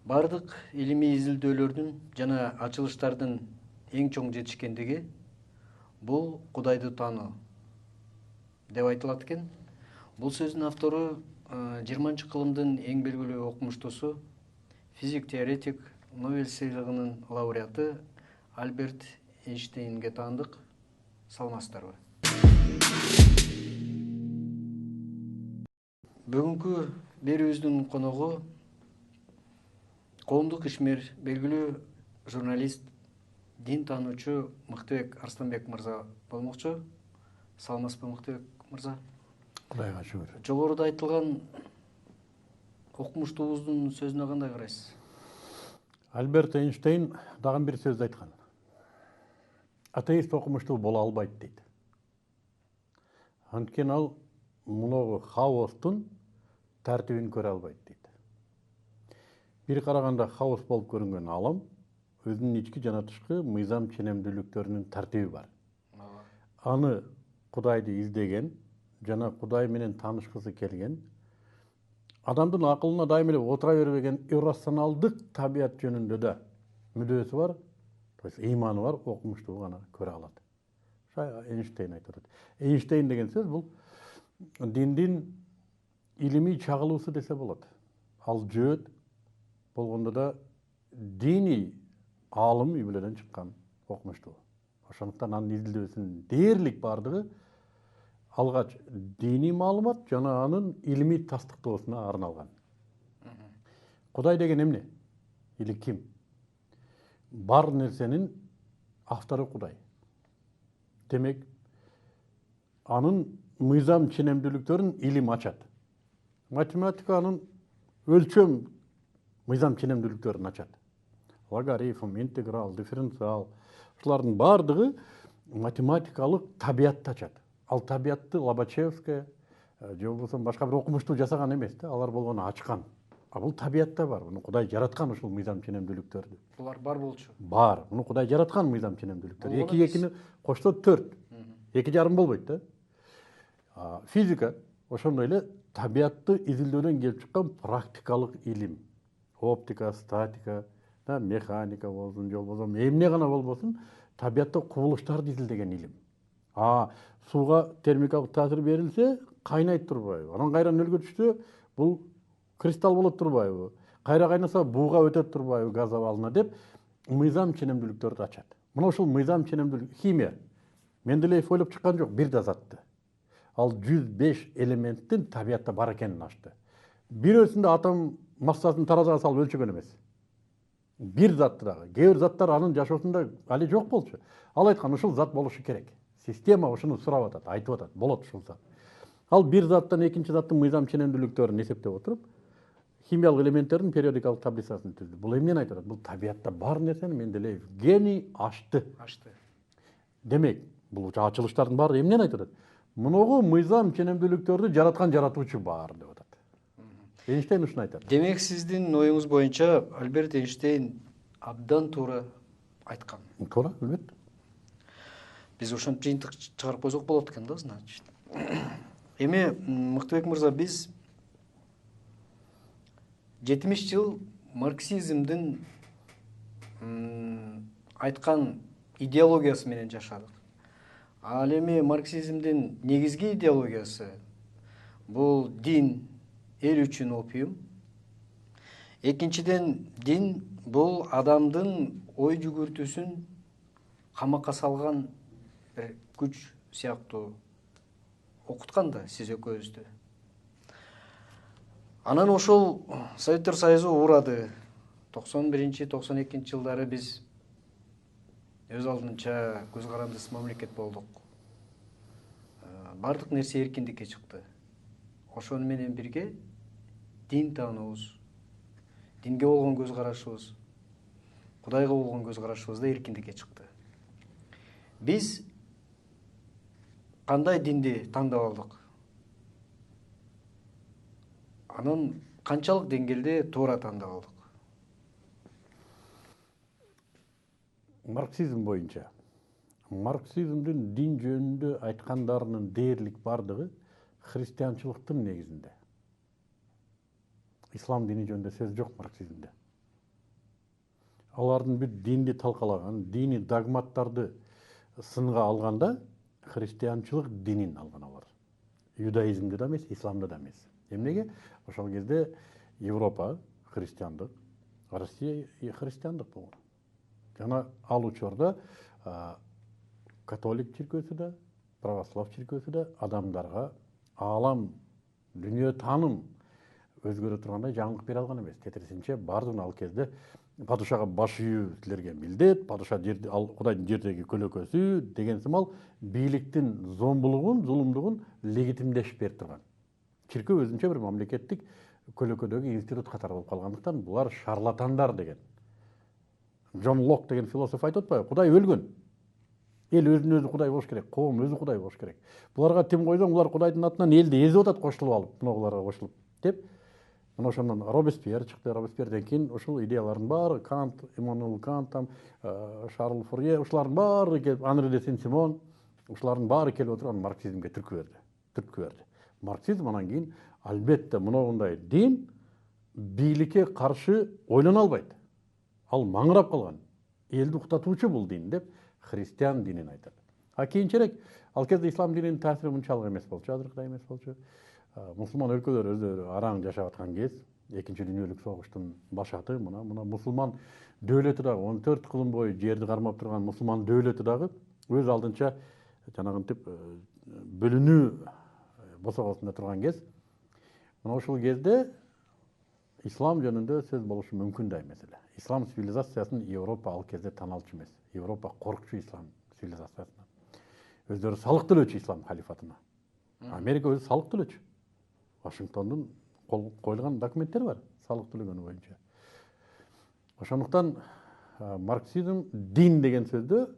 Бардык илимий изилдөөлөрдүн жана ачылыштардын эң чоң жетишкендиги бул Кудайды таануу деп айтылат экен. Бул сөздүн автору 20-кылымдын эң белгилүү окумуштуусу, физик теоретик, Нобель сыйлыгынын лауреаты Альберт Эйнштейнге таандык. Саламатсыздарбы? Бүгүнкү берүүбүздүн коногу коомдук ишмер, белгилүү журналист, дин таануучу Мыктыбек Арсланбек мырза болмокчу. Саламатсызбы, Мыктыбек мырза? Кудайга шүгүр. Жогоруда айтылган окумуштуубуздун сөзүнө кандай карайсыз? Альберт Эйнштейн дагы бир сөз айткан. Атеист окумуштуу боло албайт дейт. Анткени ал муногу хаостун тартибин көрө албайт дейт. Бир караганда хаос болуп көрүнгөн алам өзүнүн ички жана тышкы мыйзам ченемдүүлүктөрүнүн тартиби бар. Аны Кудайды издеген жана Кудай менен таанышкысы келген, адамдын акылына дайым эле отура бербеген иррационалдык табият жөнүндө да мүдөөсү бар, ыйманы бар окумуштуу гана көрө алат. Эйнштейн айтып атат. Эйнштейн деген сөз бул диндин илимий чагылуусу десе болот. Ал жөөт болгондо да диний аалым үй-бүлөдөн чыккан окумуштуу. Ошондуктан анын изилдөөсүнүн дээрлик бардыгы алгач диний маалымат жана анын илимий тастыктоосуна арналган. Кудай деген эмне? Или ким? Бар нерсенин автору Кудай. Демек, анын мыйзам ченемдүүлүктөрүн илим ачат. Математиканын өлчөм мыйзам ченемдүүлүктөрүн ачат. Логарифм, интеграл, дифференциал. Ушулардын бардыгы математикалык табиятты ачат. Ал табиятты Лобачевская же болбосо башка бир окумуштуу жасаган эмес да, алар болгону ачкан. А бул табиятта бар. Муну Кудай жараткан ушул мыйзам ченемдүүлүктөрдү. Булар бар болчу. Бар. Муну Кудай жараткан мыйзам ченемдүүлүктөр. 2-2-ни кошсо 4. 2,5 болбойт да. Физика ошондой эле табиятты изилдөөнөн келип чыккан практикалык илим. Оптика, статика, механика болсун, же болбосо эмне гана болбосун, табиятта кубулуштарды изилдеген илим. Сууга термикалык таасир берилсе, кайнайт турбайбы? Анан кайра нөлгө түшсө, бул кристалл болот турбайбы? Кайра кайнаса бууга өтөт турбайбы газ абалына деп мыйзам ченемдүүлүктөрдү ачат. Мына ушул мыйзам ченемдүүлүк химия. Менделеев ойлоп чыккан жок, бир да затты. Ал 105 элементтин табиятта бар экенин ачты. Бирөөсүндө атом массасын таразага салып өлчөгөн эмес. Бир затты дагы. Кээ бир заттар анын жашоосунда али жок болчу. Ал айткан ушул зат болушу керек. Система ушуну сурап атат, айтып атат, болот ушул зат. Ал бир заттан экинчи заттын мыйзам ченемдүүлүктөрүн эсептеп отуруп, химиялык элементтердин периодикалык таблицасын түздү. Бул эмнени айтып атат? Бул табиятта бар нерсени Менделеев гений ачты. Демек, бул ачылыштардын баары эмнени айтып атат? Мунугу мыйзам ченемдүүлүктөрдү жараткан жаратуучу бар деп атат. Эйнштейн ушуну айтат. Демек, сиздин оюңуз боюнча Альберт Эйнштейн абдан туура айткан. Туура, албетте. Биз ошентип жыйынтык чыгарып койсок болот экен да, значит. Эми Мыктыбек мырза, биз 70 жыл марксизмдин айткан идеологиясы менен жашадык. Ал эми марксизмдин негизги идеологиясы бул дин эл үчүн опиум. Экинчиден, дин бул адамдын ой жүгүртүүсүн камакка салган бир күч сыяктуу окуткан да сиз экөөбүздү. Анан ошол Советтер Союзу урады. 91-92 жылдары биз өз алдынча көз карандысыз мамлекет болдук. Бардык нерсе эркиндикке чыкты. Ошону менен бирге дин таануубуз, динге болгон көз карашыбыз, Кудайга болгон көз карашыбыз да эркиндикке чыкты. Биз кандай динди тандап алдык? Анын канчалык деңгээлде туура тандап алдык? Марксизм боюнча. Марксизмдин дин жөнүндө айткандарынын дээрлик бардыгы христианчылыктын негизинде. Ислам дини жөнүндө сөз жок марксизмде. алардын бүт динди талкалаган, дини догматтарды сынга алганда христианчылык динин алган алар. Юдаизмди да эмес, исламды да эмес. Эмнеге? Ошол кезде Европа христиандык, Россия христиандык болгон. Жана ал учурда католик чиркөөсү да, православ чиркөөсү да адамдарга аалам, дүнүйө тааным өзгөрө тургандай жаңылык бере алган эмес. Тетирисинче баардыгын ал кезде падышага баш ийүү силерге милдет, падыша ал Кудайдын жердеги көлөкөсү деген сымал бийликтин зомбулугун, зулумдугун легитимдешип берип турган. Чиркөө өзүнчө бир мамлекеттик көлөкөдөгү институт катары болуп калгандыктан булар шарлатандар деген. Джон Лок деген философ айтып атпайбы? Кудай өлгөн. Эл өзүн өзү Кудай болуш керек, коом өзү Кудай болуш керек. Буларга тим койсоң, булар Кудайдын атынан элди эзип атат кошулуп алып, мынагуларга кошулуп деп. Мына ошондон Робеспьер чыкты. Робеспьерден кийин ушул идеялардын баары, Кант, Иммануил Кант, Шарль Фурье, ушулардын баары келип, Анри де Сен-Симон, ушулардын баары келип отуруп марксизмге түрткү берди. Марксизм анан кийин албетте мындай дин бийликке каршы ойлоно албайт. Ал маңырап калган. Элди уктатуучу бул дин деп христиан динин айтат. Кийинчерээк ал кезде ислам дининин таасири мынчалык эмес болчу, азыркыдай эмес болчу. Мусулман өлкөлөр өздөрү араң жашап аткан кез, экинчи дүйнөлүк согуштун башаты мына мусулман дөөлөтү дагы 14 кылым бою жерди кармап турган мусулман дөөлөтү дагы өз алдынча жанагынтип бөлүнүү босогосунда турган кез. Мына ушул кезде ислам жөнүндө сөз болушу мүмкүн да эмес эле. Ислам цивилизациясын Европа ал кезде таналчу эмес. Европа коркчу ислам цивилизациясынан. Өздөрү салык төлөөчү ислам халифатына. Америка өзү салык төлөөчү. Вашингтондун коюлган документтери бар салык төлөгөнү боюнча. Ошондуктан марксизм дин деген сөздү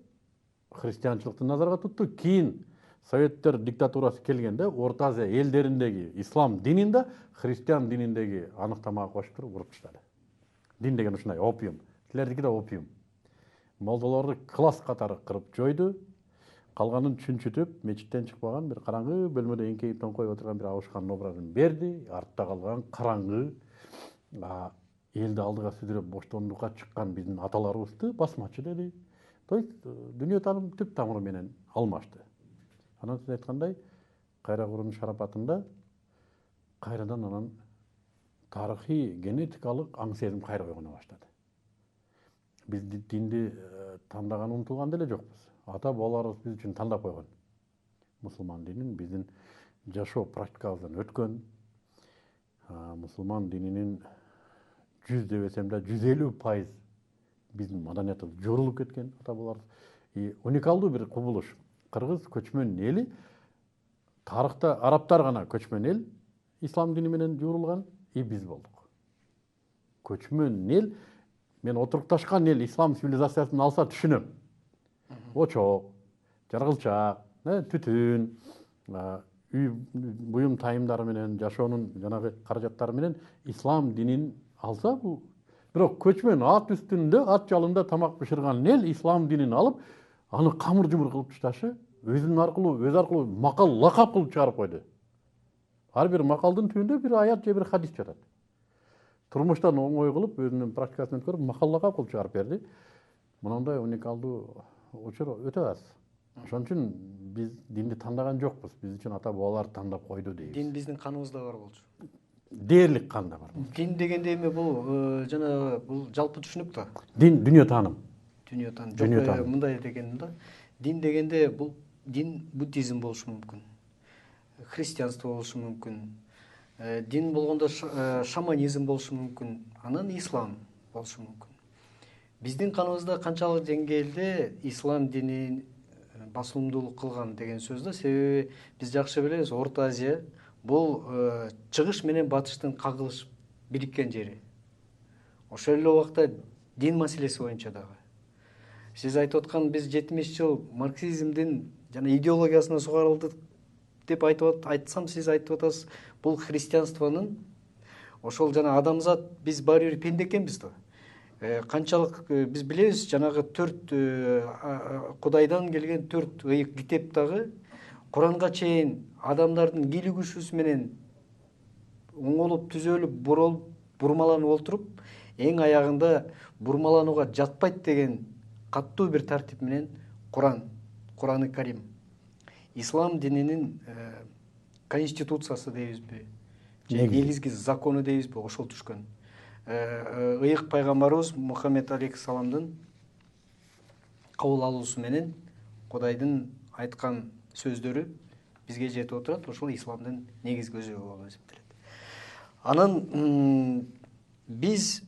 христианчылыкты назарга тутту. Кийин Советтер диктатурасы келгенде Орто Азия элдериндеги ислам динин да христиан дининдеги аныктамага кошуп туруп уруп таштады. Дин деген ушундай опиум. Силердики да опиум. Молдолорду класс катары кырып жойду. Калганын чүнчүтүп, мечиттен чыкпаган бир караңгы бөлмөдө эңкейип тоңкой отурган бир абышканын образын берди. Артта калган караңгы элди алдыга сүзүрөп боштондукка чыккан биздин аталарыбызды басмачы деди. То есть дүнүйө тааным түп тамыры менен алмашты. Анан сиз айткандай, кайра куруунун шарапатында кайрадан анан тарыхый генетикалык аң сезим кайра ойгоно баштады. Биз динди тандаган умтулган деле жокпуз. Ата бабаларыбыз биз үчүн тандап койгон. Мусулман динин биздин жашоо практикабыздан өткөн. Мусулман дининин 100 дебесем да 150% биздин маданиятыбыз жорулуп кеткен ата бабаларыбыз. Уникалдуу бир кубулуш. Кыргыз көчмөн эли, тарыхта арабтар гана көчмөн эл, ислам дини менен жуурулган, биз болдук. Көчмөн эл, мен отурукташкан эл ислам цивилизациясын алса түшүнөм. Очок, жаргылчак, түтүн, үй буюм тайымдары менен, жашоонун жанагы каражаттары менен ислам динин алса бул. Бирок көчмөн ат үстүндө, ат жалында тамак бышырган эл ислам динин алып, аны камыр-жумур кылып ташташы, өз аркылуу макал лакап кылып чыгарып койду. Ар бир макалдын түбүндө бир аят же бир хадис жатат. Турмуштан оңой кылып, өзүнүн практикасын өткөрүп, макал лакап кылып чыгарып берди. Мындай уникалдуу учур өтө аз. Ошон үчүн биз динди тандаган жокпуз. Биз үчүн ата бабалар тандап койду дейбиз. Дин биздин каныбызда бар болчу. Дээрлик канда бар. Дин дегенде эми бул жана бул жалпы түшүнүк да. Дин дүнүйө тааным. Дүнүйө тааным. Мындай дегеним да. Дин дегенде бул дин буддизм болушу мүмкүн. Христианство болушу мүмкүн. Дин болгондо шаманизм болушу мүмкүн. Анан ислам болушу мүмкүн. Биздин каныбызда канчалык деңгээлде ислам дини басылымдуулук кылган деген сөз да, себеби биз жакшы билебиз, Орто Азия бул чыгыш менен батыштын кагылышып бириккен жери. Ошол эле убакта дин маселеси боюнча дагы. Сиз айтып аткан биз 70 жыл марксизмдин жана идеологиясына сугарылдык деп айтсам, сиз айтып атасыз, бул христианствонун ошол жана адамзат биз баары бир пенде экенбиз да. Канчалык биз билебиз, жанагы 4 Кудайдан келген 4 ыйык китеп дагы Куранга чейин адамдардын кийлигишүүсү менен оңолуп, түзөлүп, бурмаланып олтуруп, эң аягында бурмаланууга жатпайт деген каттуу бир тартип менен Кураны Карим, ислам дининин конституциясы дейбизби, же негизги закону дейбизби, ошол түшкөн. Ыйык пайгамбарыбыз Мухаммед алейхиссаламдын кабыл алуусу менен Кудайдын айткан сөздөрү бизге жетип отурат. Ошол исламдын негизги өзөгү болуп эсептелет. Анан биз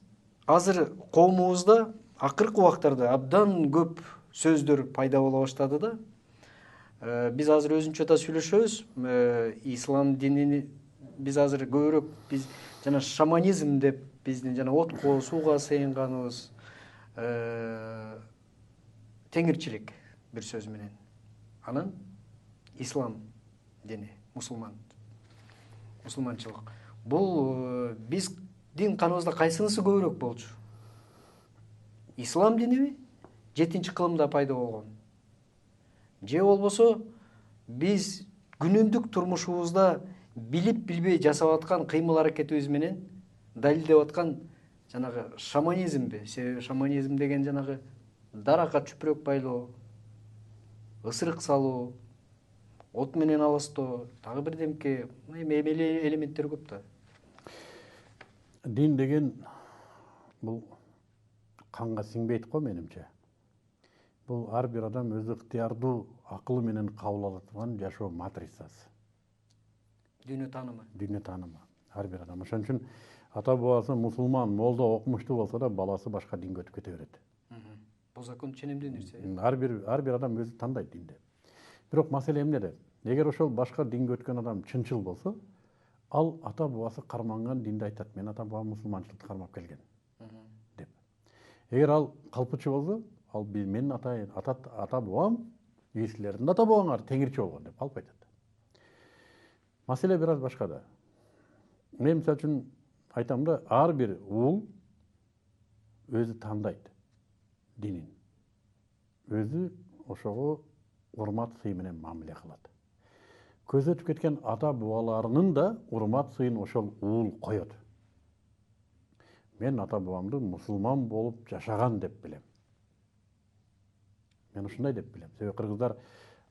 азыр коомубузда акыркы убактарда абдан көп сөздөр пайда боло баштады да. Биз азыр өзүнчө да сүйлөшөбүз. Ислам динини биз азыр көбүрөөк биз жана шаманизм деп биздин жана отко, сууга сыйынганыбыз, теңирчилик бир сөз менен. Анан ислам дини, мусулманчылык. Бул биздин каныбызда кайсынысы көбүрөөк болчу? Ислам диниби? 7-кылымда пайда болгон. Же болбосо биз күнүмдүк турмушубузда билип билбей жасап аткан кыймыл аракетибиз менен далилдеп аткан жанагы шаманизмби? Себеби шаманизм деген жанагы даракка чүпүрөк байлоо, ысырык салуу, от менен алыстоо, дагы бирдемке эмели элементтер көп да. Дин деген бул канга сиңбейт го менимче. Бул ар бир адам өз ыктыярдуу акылы менен кабыл ала турган жашоо матрицасы. Дүйнө таанымы. Ар бир адам. Ошон үчүн ата бабасы мусулман, молда, окумуштуу болсо да баласы башка динге өтүп кете берет. Бул закон ченемдүү нерсе. Ар бир адам өзү тандайт динди. Бирок маселе эмнеде? Эгер ошол башка динге өткөн адам чынчыл болсо, ал ата бабасы карманган динди айтат. Мен ата бабам мусулманчылыкты кармап келген деп. Эгер ал калпычы болсо, ал менин ата бабам, силердин ата бабаңар теңирчи болгон деп алып айтат. Маселе бир аз башкада. Мен мисалы үчүн айтам да, ар бир уул өзү тандайт динин. Өзү ошого урмат сый менен мамиле кылат. Көз өтүп кеткен ата бабаларынын да урмат сыйын ошол уул коет. Мен ата бабамды мусулман болуп жашаган деп билем. Мен ушундай деп билем. Себеби кыргыздар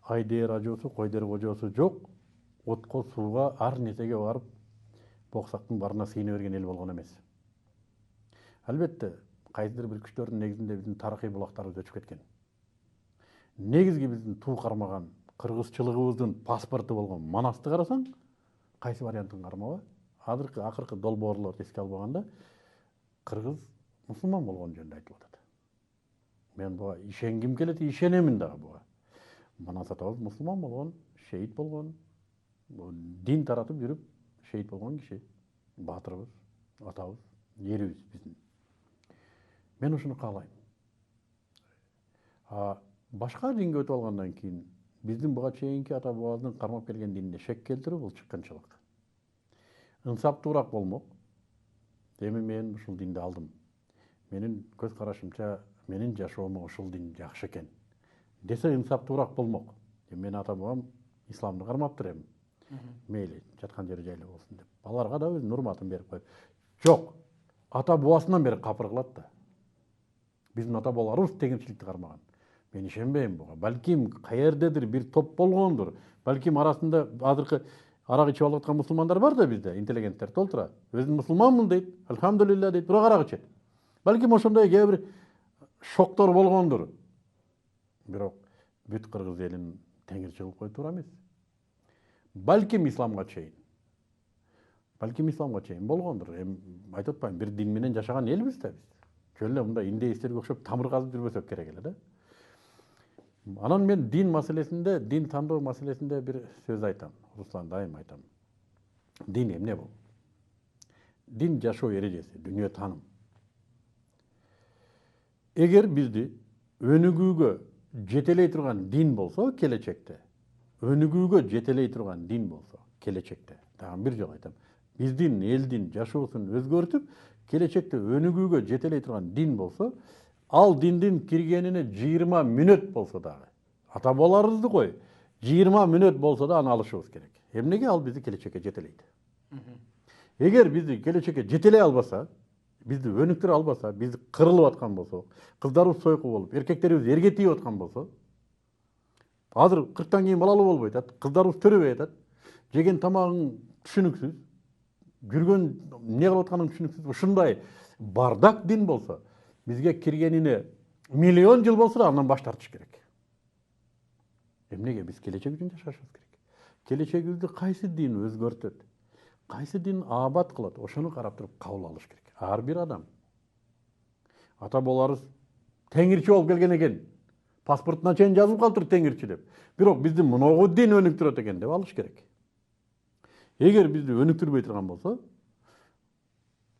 ай дээр ажоосу, кой дээр кожоосу жок, отко, сууга, ар нерсеге барып боксактын барына сыйына берген эл болгон эмес. Албетте, кайсыдыр бир күчтөрдүн негизинде биздин тарыхый булактарыбыз өчүп кеткен. Негизги биздин туу кармаган кыргызчылыгыбыздын паспорту болгон Манасты карасаң, кайсы вариантын кармаба? Акыркы долбоорлорду эске албаганда кыргыз мусулман болгон жөнүндө айтылып атат. Мен буга ишенгим келет, ишенемин дагы буга. Манас атабыз мусулман болгон, шейит болгон, дин таратып жүрүп шейит болгон киши. Батырыбыз, атабыз, эрибиз биздин. Мен ушуну каалайм. Башка динге өтүп алгандан кийин биздин буга чейинки ата бабабыздын кармап келген динине шек келтирүү бул чыккынчылык. Инсаптуураак болмок. Эми мен ушул динди алдым. Менин көз карашымча менин жашоомо ушул дин жакшы экен десе инсаптуураак болмок. Мен ата бабам исламды кармаптыр эми. Мейли, жаткан жери жайлуу болсун деп. Аларга да өзүнүн урматын берип коюп. Жок, ата бабасынан бери капыр кылат да. Биздин ата бабаларыбыз теңирчиликти кармаган. Мен ишенбейм буга. Балким каердедир бир топ болгондур. Балким арасында азыркы арак ичип алып аткан мусулмандар бар да бизде, интеллигенттер толтура. Өзүн мусулманмын дейт, алхамдулилля дейт, бирок арак ичет. Балким ошондой кээ бир шоктор болгондур. Бирок бүт кыргыз элин теңирчи кылып кое туура эмес. Балким исламга чейин болгондур. Эми айтып атпайм, бир дин менен жашаган элбиз да биз. Чөл эле мындай индейистерге окшоп тамыр казып жүрбөсөк керек эле да. Анан мен дин маселесинде, дин тандоо маселесинде бир сөз айтам. Руслан, дайым айтам. Дин эмне бул? Дин жашоо эрежеси, дүйнө тааным. Эгер бизди өнүгүүгө жетелей турган дин болсо келечекте, дагы бир жолу айтам, биздин элдин жашоосун өзгөртүп, келечекте өнүгүүгө жетелей турган дин болсо, ал диндин киргенине 20 мүнөт болсо дагы, ата бабаларыбызды кой, 20 мүнөт болсо да аны алышыбыз керек. Эмнеге? Ал бизди келечекке жетелейт. Эгер бизди келечекке жетелей албаса, бизди өнүктүрө албаса, биз кырылып аткан болсок, кыздарыбыз сойку болуп, эркектерибиз эрге тийип аткан болсо, азыр 40тан кийин балалуу болбой атат, кыздарыбыз төрөбөй атат, жеген тамагың түшүнүксүз, жүргөн эмне кылып атканың түшүнүксүз. Ушундай бардак дин болсо, бизге киргенине миллион жыл болсо да андан баш тартыш керек. Эмнеге? Биз келечек үчүн жашашыбыз керек. Келечегибизди кайсы дин өзгөртөт, кайсы дин абад кылат, ошону карап туруп кабыл алыш керек. Ар бир адам. Ата бабаларыбыз теңирчи болуп келген экен. Паспортуна чейин жазылып калыптыр теңирчи деп. Бирок бизди мыногу дин өнүктүрөт экен деп алыш керек. Эгер бизди өнүктүрбөй турган болсо,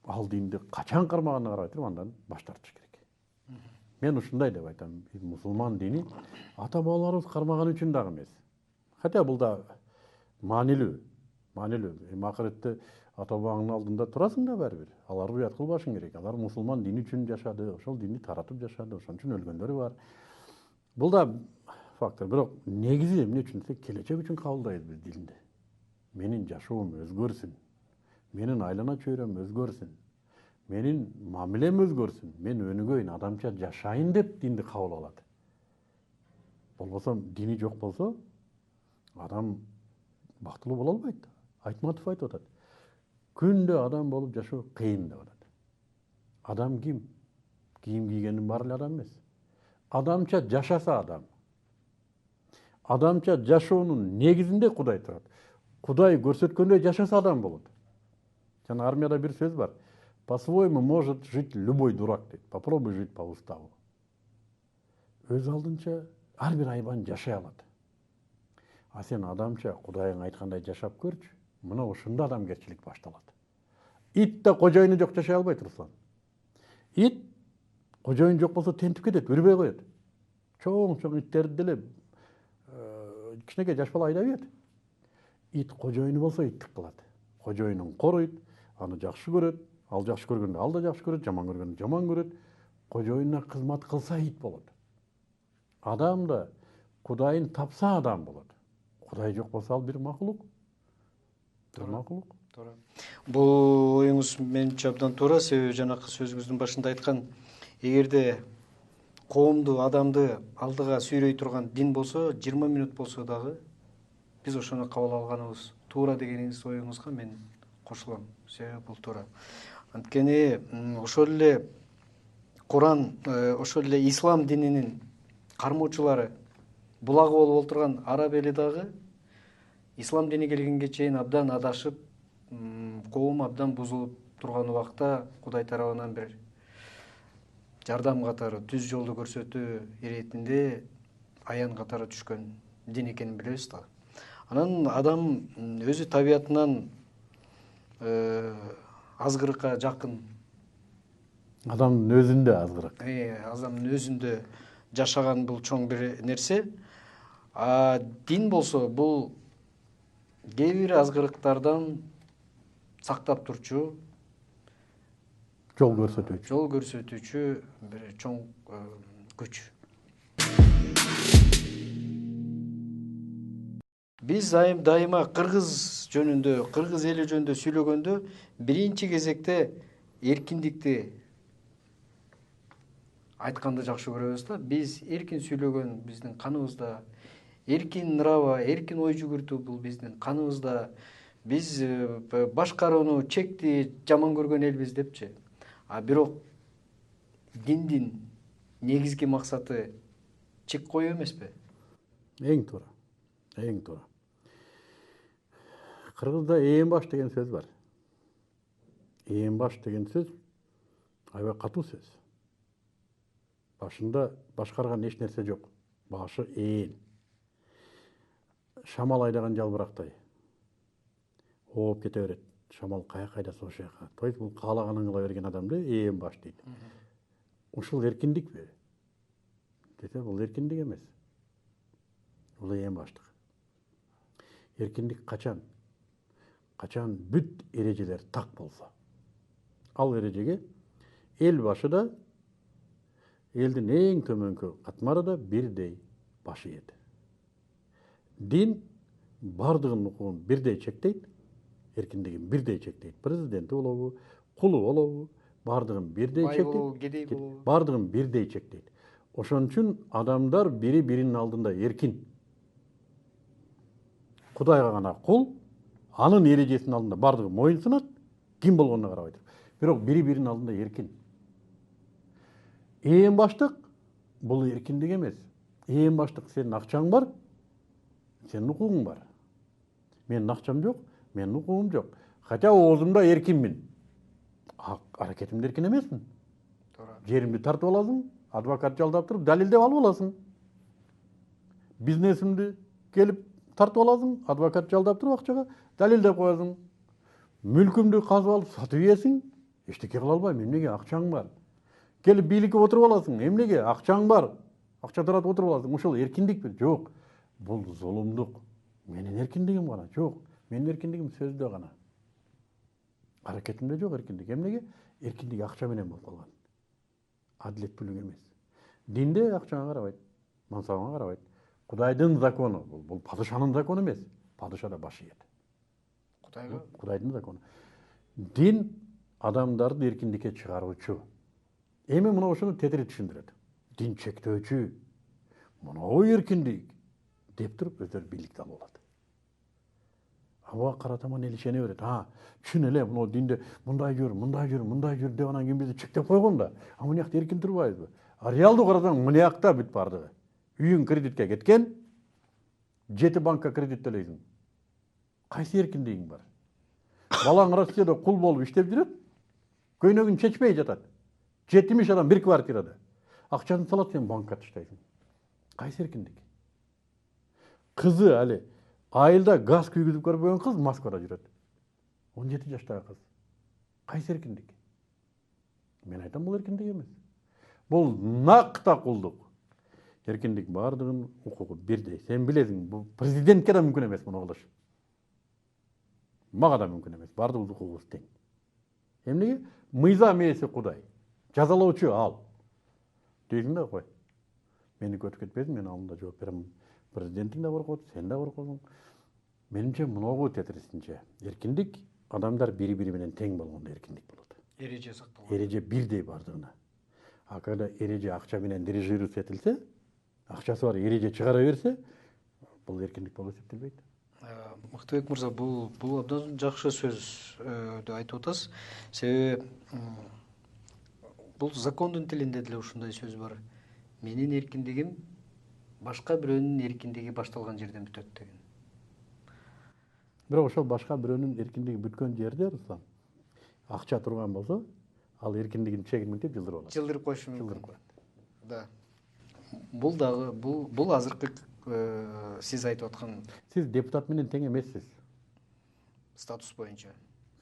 ал динди качан кармаганына карабай туруп андан баш тартыш керек. Мен ушундай деп айтам, мусулман дини ата бабаларыбыз кармаган үчүн дагы эмес. Хотя бул да маанилүү. Акыретте ата бабаңдын алдында турасың да баары бир. Аларды уят кылбашың керек. Алар мусулман дини үчүн жашады, ошол динди таратып жашады, ошон үчүн өлгөндөрү бар. Бул да фактор. Бирок негизи эмне үчүн десек, келечек үчүн кабылдайбыз биз динди. Менин жашоом өзгөрсүн. Менин айлана чөйрөм өзгөрсүн. Менин мамилем өзгөрсүн. Мен өнүгөйүн, адамча жашайын деп динди кабыл алат. Болбосо дини жок болсо, адам бактылуу боло албайт. Айтматов айтып атат. Күндө адам болуп жашоо кыйын деп атат. Адам ким? Кийим кийгендин баары эле адам эмес. Адамча жашаса адам. Адамча жашоонун негизинде Кудай турат. Кудай көрсөткөндөй жашаса адам болот. Жана армияда бир сөз бар. По-своему может жить любой дурак дейт. Попробуй жить по уставу. Өз алдынча ар бир айбан жашай алат. А сен адамча Кудайың айткандай жашап көрчү. Мына ушунда адамгерчилик башталат. Ит да кожоюну жок жашай албайт, Руслан. Ит кожоюн жок болсо тентип кетет, үрбөй коет. Чоң иттерди деле кичинекей жаш бала айдап ийет. Ит кожоюну болсо иттик кылат. Кожоюнун коруйт, аны жакшы көрөт, ал жакшы көргөндө ал да жакшы көрөт, жаман көргөндө жаман көрөт. Кожоюнуна кызмат кылса ит болот. Адам да Кудайын тапса адам болот. Кудай жок болсо ал бир макулук. Туура. Бул оюңуз менимче абдан туура, себеби жанакы сөзүңүздүн башында айткан, эгерде коомду, адамды алдыга сүйрөй турган дин болсо, 20 минут болсо дагы биз ошону кабыл алганыбыз туура дегениңиз оюңузга мен кошулам. Себеби бул туура. Анткени ошол эле Куран, ошол эле ислам дининин кармоочулары булагы болуп отурган араб эли дагы ислам дини келгенге чейин абдан адашып, коом абдан бузулуп турган убакта Кудай тарабынан бир жардам катары, түз жолду көрсөтүү иретинде аян катары түшкөн дин экенин билебиз да. Анан адам өзү табиятынан азгырыкка жакын. Адамдын өзүндө азгырык. Адамдын өзүндө жашаган бул чоң бир нерсе. А дин болсо бул кээ бир азгырыктардан сактап турчу, Жол көрсөтүүчү бир чоң күч. Биз дайыма кыргыз эли жөнүндө сүйлөгөндө биринчи кезекте эркиндикти айтканды жакшы көрөбүз да. Биз эркин сүйлөгөн биздин каныбызда, эркин нрава, эркин ой жүгүртүү бул биздин каныбызда. Биз башкарууну, чекти жаман көргөн элбиз депчи. А бирок диндин негизги максаты чек коюу эмеспи? Эң туура. Кыргызда ээн баш деген сөз бар. Ээн баш деген сөз аябай катуу сөз. Башында башкарган эч нерсе жок. Башы ээн. Шамал айдаган жалбырактай. Ооп кете берет. Шамал кайда ошол жака. То есть бул каалаганын кыла берген адамды ээн баш дейт. Ушул эркиндикпи? Десе бул эркиндик эмес. Бул ээн баштык. Эркиндик качан? Качан бүт эрежелер так болсо. Ал эрежеге эл башы да, элдин эң төмөнкү катмары да бирдей баш ийет. Дин бардыгынын укугун бирдей чектейт, эркиндигин бирдей чектейт. Президенти болобу, кулу болобу, бардығын бирдей Бай чектейт, болобу, кедей болобу. бардығын бирдей чектейт. Ошон үчүн адамдар бири биринин алдында эркин. Кудайга гана кул, анын эрежесинин алдында бардыгы моюнсунат, ким болгонуна карабай туруп. Бирок бири биринин алдында эркин. Эң баштык бул эркиндик эмес. Эң баштык сенин акчаң бар, сенин укугуң бар. Менин акчам жок, менин укугум жок. Хотя оозумда эркинмин. Аракетимде эркин эмесмин. Туура. Жеримди тартып аласың, адвокат жалдап туруп далилдеп алып аласың. Бизнесимди келип тартып аласың, адвокат жалдап туруп акчага далилдеп коесуң. Мүлкүмдү казып алып сатып ийесиң, эчтеке кыла албайм, эмнеге? Акчаң бар. Келип бийликке отуруп аласың, эмнеге? Акчаң бар. Акча таратып отуруп аласың. Ошол эркиндикпи? Жок. Бул зулумдук. Менин эркиндигим гана жок. Менин эркиндигим сөздө гана. Аракетимде жок эркиндик. Эмнеге? Эркиндик акча менен болуп калган. Адилеттүүлүк эмес. Динде акчаңа карабайт, мансабыңа карабайт. Кудайдын закону, бул падышанын закону эмес. Падыша да баш ийет. Кудайга. Кудайдын закону. Дин адамдарды эркиндикке чыгаруучу. Эми мына ошону тетири түшүндүрөт. Дин чектөөчү. Мынау эркиндик деп туруп өздөрү бийликти алып алат. Буга каратаман эл ишене берет. Чын эле мына динде мындай жүр, мындай жүр, мындай жүр деп анан кийин бизди чектеп койгон да. Мына жакта эркин турбайбызбы? Реалдуу карасаң мына жакта бүт бардыгы. Үйүң кредитке кеткен, 7 банкка кредит төлөйсүң. Кайсы эркиндигиң бар? Балаң Россияда кул болуп иштеп жүрөт, көйнөгүн чечпей жатат. 70 адам бир квартирада. Акчасын салат, сен банкка таштайсың. Кайсы эркиндик? Кызы али айылда газ күйгүзүп көрбөгөн кыз Москвада жүрөт. 17 жаштагы кыз. Кайсы эркиндик? Мен айтам, бул эркиндик эмес. Бул накта кулдук. Эркиндик бардыгын укугу бирдей. Сен билесиң, бул президентке да мүмкүн эмес муну кылыш. Мага да мүмкүн эмес. Бардыгыбыз укугубуз тең. Эмнеге? Мыйзам ээси Кудай. Жазалоочу ал. Дейсиң да кой. Мени көтүп кетпесиң, мен алдында жооп берем. Президентиң да коркот, сен да коркосуң. Менимче мыногу тетирисинче. Эркиндик адамдар бири-бири менен тең болгондо эркиндик болот. Эреже сакталган. Эреже бирдей бардыгына. А когда эреже акча менен дирижировать этилсе, акчасы бар эреже чыгара берсе, бул эркиндик болуп эсептелбейт. Мыктыбек мырза, бул абдан жакшы сөздү айтып атасыз. Себеби бул закондун тилинде деле ушундай сөз бар. Менин эркиндигим башка бирөөнүн эркиндиги башталган жерден бүтөт деген. Бирок ошол башка бирөөнүн эркиндиги бүткөн жерде, Руслан, акча турган болсо, ал эркиндигин чегинмектеп жылдырып алат. Жылдырып коюшу мүмкүн. Жылдырып коет. Да. Бул дагы бул азыркы сиз айтып аткан Сиз депутат менен тең эмессиз. статус боюнча,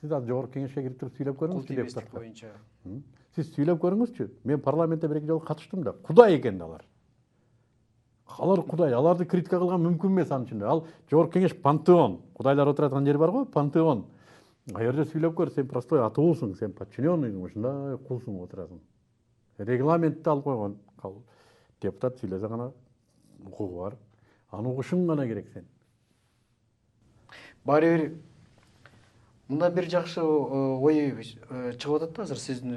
Сиз азыр жогорку кеңешке кирип туруп сүйлөп көрүңүзчү култеместик депутатка. боюнча. Сиз сүйлөп көрүңүзчү. Мен парламентте бир эки жолу катыштым да. Кудай экен алар. Алар кудай, аларды критика кылган мүмкүн эмес анын ичинде. Ал жогорку кеңеш пантеон. Кудайлар отурат жер бар го, пантеон. А жерде сүйлөп көр, сен простой атуулсуң, сен подчиненныйсың, ушундай кулсуң отурасың. Регламентти алып койгон. Депутат сүйлөсө гана укугу бар. Аны угушуң гана керек сен. Баары бир мындан бир жакшы ой чыгып атат да азыр сиздин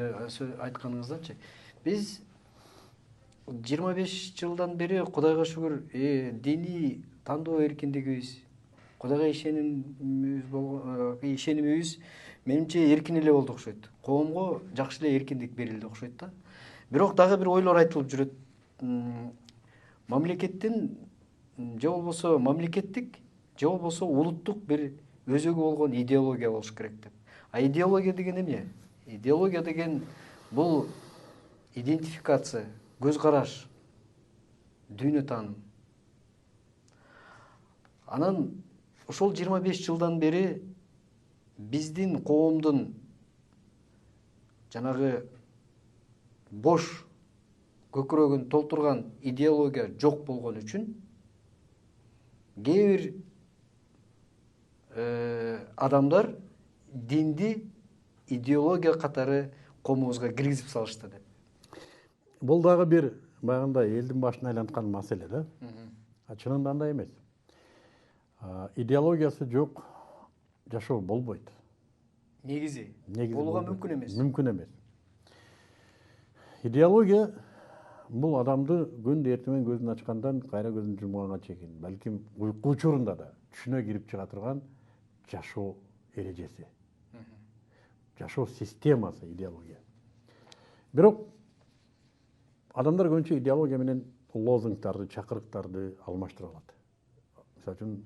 айтканыңызданчы. Биз 25 жылдан бери Кудайга шүгүр диний тандоо эркиндигибиз, Кудайга ишенимибиз менимче эркин эле болду окшойт. Коомго жакшы эле эркиндик берилди окшойт да. Бирок дагы бир ойлор айтылып жүрөт. Мамлекеттин же болбосо мамлекеттик же болбосо улуттук бир өзөгү болгон идеология болуш керек деп. А идеология деген эмне? Идеология деген бул идентификация, көз караш, дүйнө тааным. Анан ошол 25 жылдан бери биздин коомдун жанагы бош көкүрөгүн толтурган идеология жок болгон үчүн кээ бир адамдар динди идеология катары коомубузга киргизип салышты деп. Бул дагы бир баягындай элдин башын айланткан маселе да. Чынында андай эмес. Идеологиясы жок жашоо болбойт. Негизи болууга мүмкүн эмес. Мүмкүн эмес. Идеология бул адамды күндө эртең көзүн ачкандан кайра көзүн жумганга чейин, балким уйку учурунда да түшүнө кирип чыга турган жашоо эрежеси, жашоо системасы идеология. Бирок адамдар көбүнчө идеология менен лозунгдарды, чакырыктарды алмаштыра алат. Мисалы үчүн,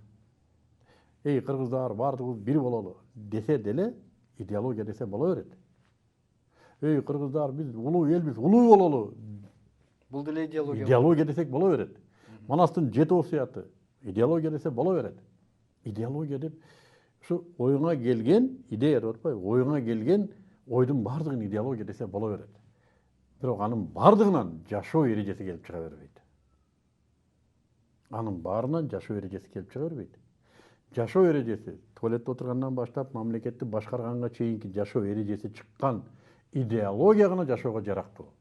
эй кыргыздар, баардыгыбыз бир бололу десе деле идеология десе боло берет. Эй кыргыздар, биз улуу элбиз, улуу бололу. Бул деле идеология. Идеология десек боло берет. Манастын 7 осуяты идеология десе боло берет. Идеология деп ушу оюңа келген идея деп атпайбы? Оюңа келген ойдун баардыгын идеология десе боло берет. Бирок анын баардыгынан жашоо эрежеси келип чыга бербейт. Анын баарынан жашоо эрежеси келип чыга бербейт. Жашоо эрежеси туалетте отургандан баштап мамлекетти башкарганга чейинки жашоо эрежеси чыккан идеология гана жашоого жарактуу.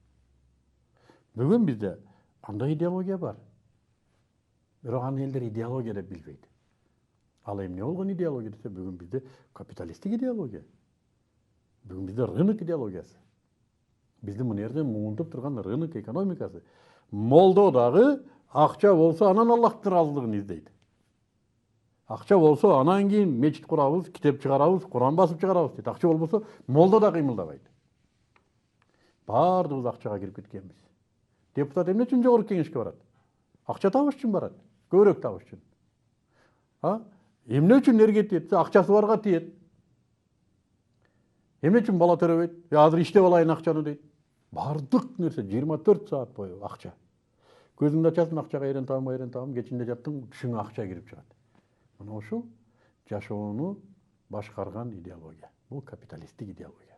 Бүгүн бизде андай идеология бар. Бирок аны элдер идеология деп билбейт. Ал эмне болгон идеология десе, бүгүн бизде капиталисттик идеология. Бүгүн бизде рынок идеологиясы. Биздин мына жерде муунтуп турган рынок экономикасы. Молдо дагы акча болсо анан Аллахтын ыраазылыгын издейт. Акча болсо анан кийин мечит курабыз, китеп чыгарабыз, Куран басып чыгарабыз дейт. Акча болбосо молдо да кыймылдабайт. Баардыгыбыз акчага кирип кеткенбиз. Депутат эмне үчүн жогорку кеңешке барат? Акча табыш үчүн барат. Көбүрөөк табыш үчүн. Эмне үчүн эрге тиет? Акчасы барга тиет. Эмне үчүн бала төрөбөйт? Азыр иштеп алайын акчаны дейт. Бардык нерсе 24 саат бою акча. Көзүңдү ачасың, акчага эрен табам, кечинде жаттың, түшүңө акча кирип чыгат. Мына ушул жашоону башкарган идеология. Бул капиталисттик идеология.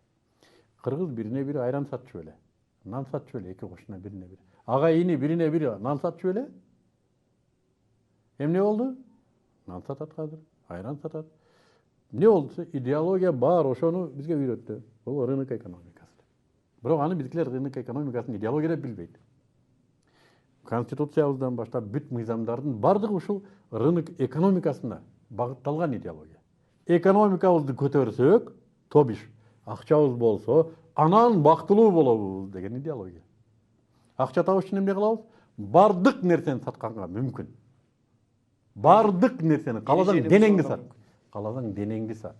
Кыргыз бирине бири айран сатчу эле. Нан сатчу эле, эки кошуна бирине бири. Ага ини бирине бири нан сатчу эле. Эмне болду? Нан сатат азыр, айран сатат. Эмне болду? Идеология бар, ошону бизге үйрөттү. Бул рынок экономикасы. Бирок аны биздикилер рынок экономикасын идеология деп билбейт. Конституциябыздан баштап бүт мыйзамдардын бардыгы ушул рынок экономикасына багытталган идеология. Экономикабызды көтөрсөк, тобиш акчабыз болсо, анан бактылуу болобуз деген идеология. Акча табыш үчүн эмне кылабыз? Бардык нерсени сатканга мүмкүн. Бардык нерсени кааласаң денеңди сат. Кааласаң денеңди сат.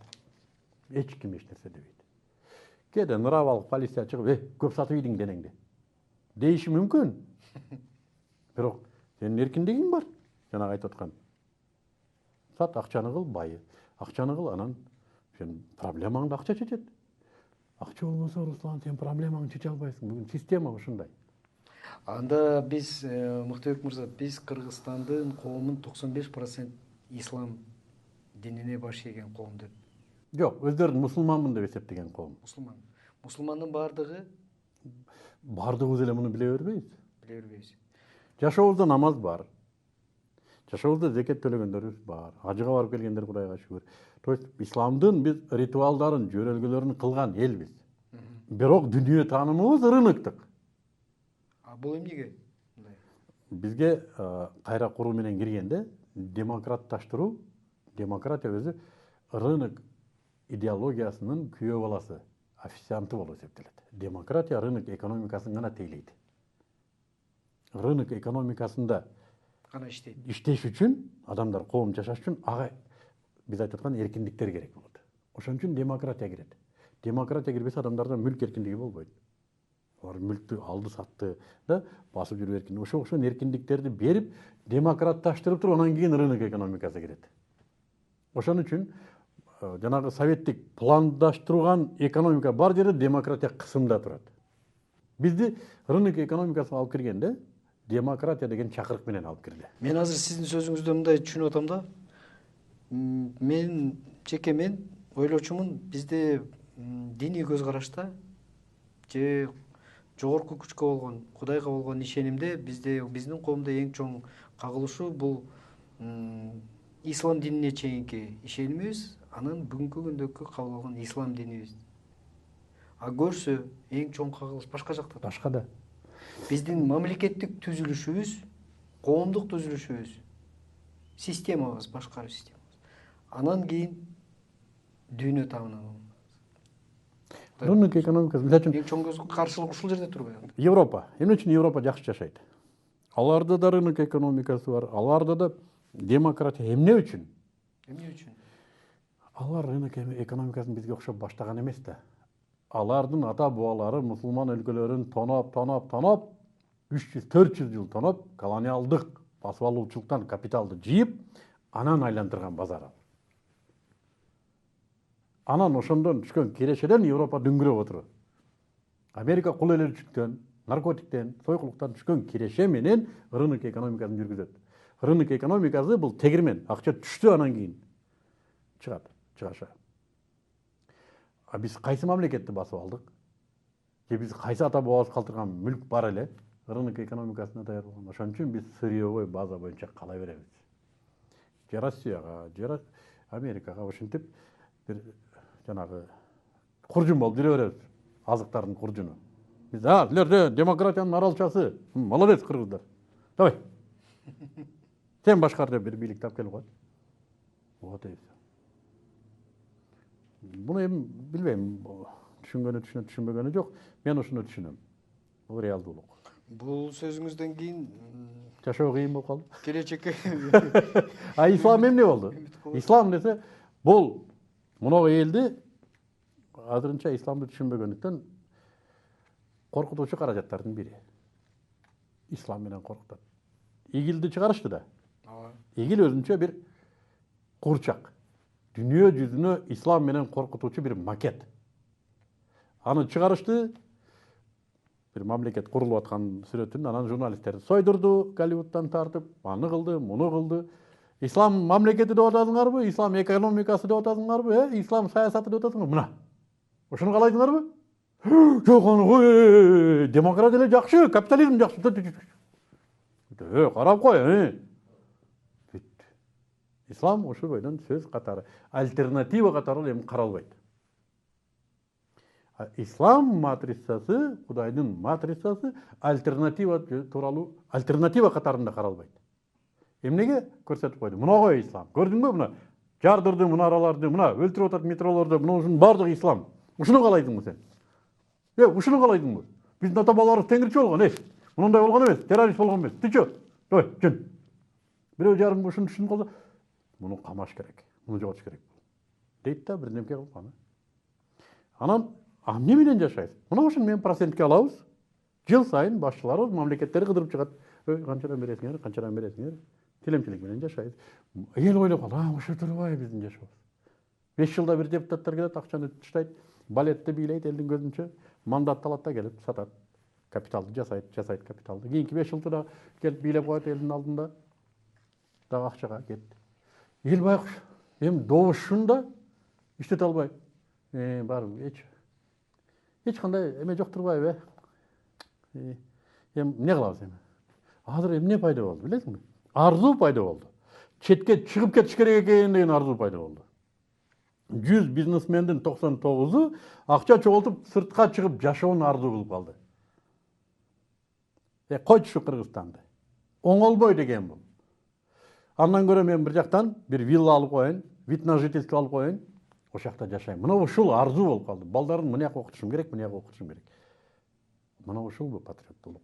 Эч ким эч нерсе дебейт. Кээде ныравалык полиция чыгып, көп сатып ийдиң денеңди дейиши мүмкүн. Бирок сенин эркиндигиң бар. Жанагы айтып аткан. Сат, акчаны кыл, байы. Акчаны кыл, анан сен проблемаңды акча чечет. Акча болбосо, Руслан, сен проблемаңды чече албайсың. Бүгүн система ушундай. Анда биз, Мыктыбек мырза, биз Кыргызстандын коомун 95% ислам динине баш ийген коом деп. Жок, өздөрүн мусулманмын деп эсептеген коом. Мусулмандын бардыгы? Бардыгыбыз эле муну биле бербейбиз. Биле бербейбиз. Жашообузда намаз бар. Жашообузда зекет төлөгөндөрүбүз бар. Ажыга барып келгендер Кудайга шүгүр. То есть исламдын биз ритуалдарын, жөрөлгөлөрүн кылган элбиз. Бирок дүнүйө таанымыбыз рыноктук. Бул эмнеге? Бизге кайра куруу менен киргенде демократташтыруу, демократия өзү рынок идеологиясынын күйөө баласы, официанты болуп эсептелет. Демократия рынок экономикасын гана тейлейт. Рынок экономикасында Гана иштейт. Иштеш үчүн адамдар коом жашаш үчүн ага биз айтып аткан эркиндиктер керек болот. Ошон үчүн демократия кирет. Демократия кирбесе адамдарда мүлк эркиндиги болбойт. Алар мүлктү алды сатты да басып жүрүү эркиндиги. Ошон эркиндиктерди берип, демократташтырып туруп, анан кийин рынок экономикасы кирет. Ошон үчүн жанагы советтик пландаштырган экономика бар жерде демократия кысымда турат. Бизди рынок экономикасына алып киргенде демократия деген чакырык менен алып кирди. Мен азыр сиздин сөзүңүздөн мындай түшүнүп атам да. Мен ойлочумун, бизде диний көз карашта же жогорку күчкө болгон, Кудайга болгон ишенимде биздин коомдо эң чоң кагылышуу бул ислам динине чейинки ишенимибиз, анан бүгүнкү күндөгү кабыл алган ислам динибиз. А көрсө эң чоң кагылыш башка жакта. Башкада. Биздин мамлекеттик түзүлүшүбүз, коомдук түзүлүшүбүз, системабыз, башкаруу системабыз. Анан кийин дүйнө таанымы. рынок экономикасы мисалы үчүн Эң чоң каршылык ушул жерде турбайбы? Европа. Эмне үчүн Европа жакшы жашайт? Аларда да рынок экономикасы бар, аларда да демократия. Эмне үчүн? Эмне үчүн? Алар рынок экономикасын бизге окшоп баштаган эмес да. Алардын ата бабалары мусулман өлкөлөрүн тоноп 300-400 жыл тоноп, колониалдык басып алуучулуктан капиталды жыйып, анан айландырган базар ал. Анан ошондон түшкөн кирешеден Европа дүңгүрөп отурат. Америка кул өлөрчүктөн, наркотиктен, сойкулуктан түшкөн киреше менен рынок экономикасын жүргүзөт. Рынок экономикасы бул тегирмен, акча түштү анан кийин чыгаша. А биз кайсы мамлекетти басып алдык? Же биз кайсы ата бабабыз калтырган мүлк бар эле? Рынок экономикасына даяр болгон. Ошон үчүн биз сырьевой база боюнча кала беребиз. Же Россияга, же Америкага ошентип бир жанагы куржун болуп жүрө беребиз. Азыктардын куржуну. Биз силер демократиянын аралчасы. Молодец кыргыздар. Давай. Сен башкар деп бир бийликти алып келип коет. Вот и все. Буну эми билбейм, түшүнгөнү түшүнбөгөнү жок. Мен ушуну түшүнөм. Бул реалдуулук. Бул сөзүңүздөн кийин Жашоо кыйын болуп калды. келечекке А ислам эмне болду? Ислам десе, бул мунагу элди азырынча исламды түшүнбөгөндүктөн коркутуучу каражаттардын бири. Ислам менен коркутат. Игилди чыгарышты да. Игил өзүнчө бир курчак. Дүйнө жүзүнө ислам менен коркутуучу бир макет. Аны чыгарышты, бир мамлекет курулуп аткан сүрөтүн, анан журналисттерди сойдурду, Голливудтан тартып, аны кылды, муну кылды. Ислам мамлекети деп атасыңарбы? Ислам экономикасы деп атасыңарбы? Ислам саясаты деп атасыңарбы? Мына. Ошону каалайсыңарбы? Жок, аны демократия эле жакшы, капитализм жакшы. Карап кой, Ислам ошол бойдон сөз катары, альтернатива катары эми каралбайт. Ислам матрицасы, Кудайдын матрицасы альтернатива тууралуу альтернатива катарында каралбайт. Эмнеге көрсөтүп койду? Мына кой ислам. Көрдүңбү мына? Жардырды, мунараларды, мына өлтүрүп атат метролорду, мына ушунун бардыгы ислам. Ушуну каалайсыңбы сен? Ушуну каалайсыңбы? Биздин ата бабаларыбыз теңирчи болгон, мындай болгон эмес, террорист болгон эмес. Тичи? Давай, жөн. Бирөө жарым ушуну түшүнүп калса, муну камаш керек, муну жоготуш керек. Дейт да бирдемке кылып аны. Анан эмне менен жашайбыз? Мына ушуну мен процентке алабыз. Жыл сайын башчыларыбыз мамлекеттери кыдырып чыгат. Канчадан бересиңер, канчадан бересиңер? Тилемчилик менен жашайбыз. Эл ойлоп калды, ошо турбайбы биздин жашообуз. 5 жылда бир депутаттар келет, акчаны таштайт, балетти бийлейт элдин көзүнчө, мандат алат да келип сатат. Капиталды жасайт капиталды. Кийинки 5 жылда да келип бийлеп коет элдин алдында. Дагы акчага кетти. Эл байкуш, эми добушунда иштете албай. Баары эч кандай эме жок турбайбы? Эми эмне кылабыз эми? Азыр эмне пайда болду, билесиңби? Арзуу пайда болду. Четке чыгып кетиш керек экен деген арзуу пайда болду. 100 бизнесмендин 99-у акча чогултуп сыртка чыгып жашоону арзуу кылып калды. Койчу Кыргызстанды. Оңолбойт экен бул. Андан көрө мен бир жактан бир вилла алып коеюн, вид на жительство алып коеюн, ошол жакта жашайм. Мына ушул арзуу болуп калды. Балдарын мына жака окутушум керек, мына жака окутушум керек. Мына ушулбу патриоттуулук.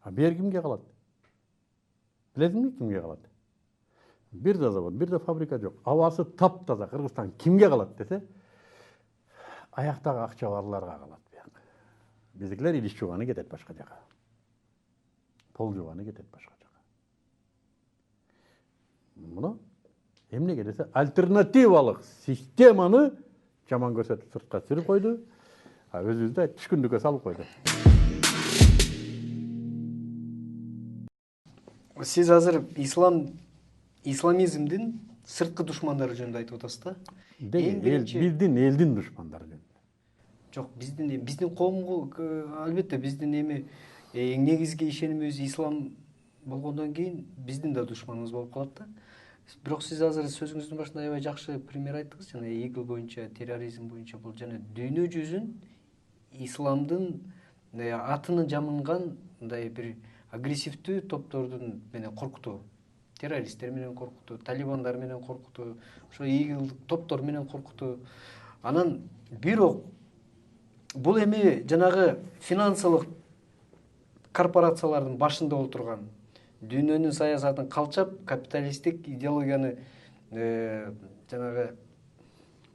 А бер кимге калат? Билесиңби кимге калат? Бир да завод, бир да фабрика жок. Абасы таптаза. Кыргызстан кимге калат десе, аяктагы акча барларга калат. Биздикилер идиш жууганы кетет башка жака. Пол жууганы кетет башка жака. Муну эмнеге десе, альтернативалык системаны жаман көрсөтүп сыртка сүрүп койду, а өзүбүздү түшкүндүккө салып койду. Сиз азыр исламизмдин сырткы душмандары жөнүндө айтып атасыз да? Биздин элдин душмандары жөнүндө. Жок, биздин коомго албетте биздин эми негизги ишенимибиз ислам болгондон кийин биздин да душманыбыз болуп калат да. Бирок сиз азыр сөзүңүздүн башында аябай жакшы пример айттыңыз, жана игил боюнча, терроризм боюнча бул жана дүйнө жүзүн исламдын атынын жамынган мындай бир агрессивдүү топтордун менен коркутуу, террористтер менен коркутуу, талибандар менен коркутуу, ошо игил топтор менен коркутуу. Анан бирок бул эми жанагы финансылык корпорациялардын башында отурган, дүйнөнүн саясатын калчап, капиталисттик идеологияны жанагы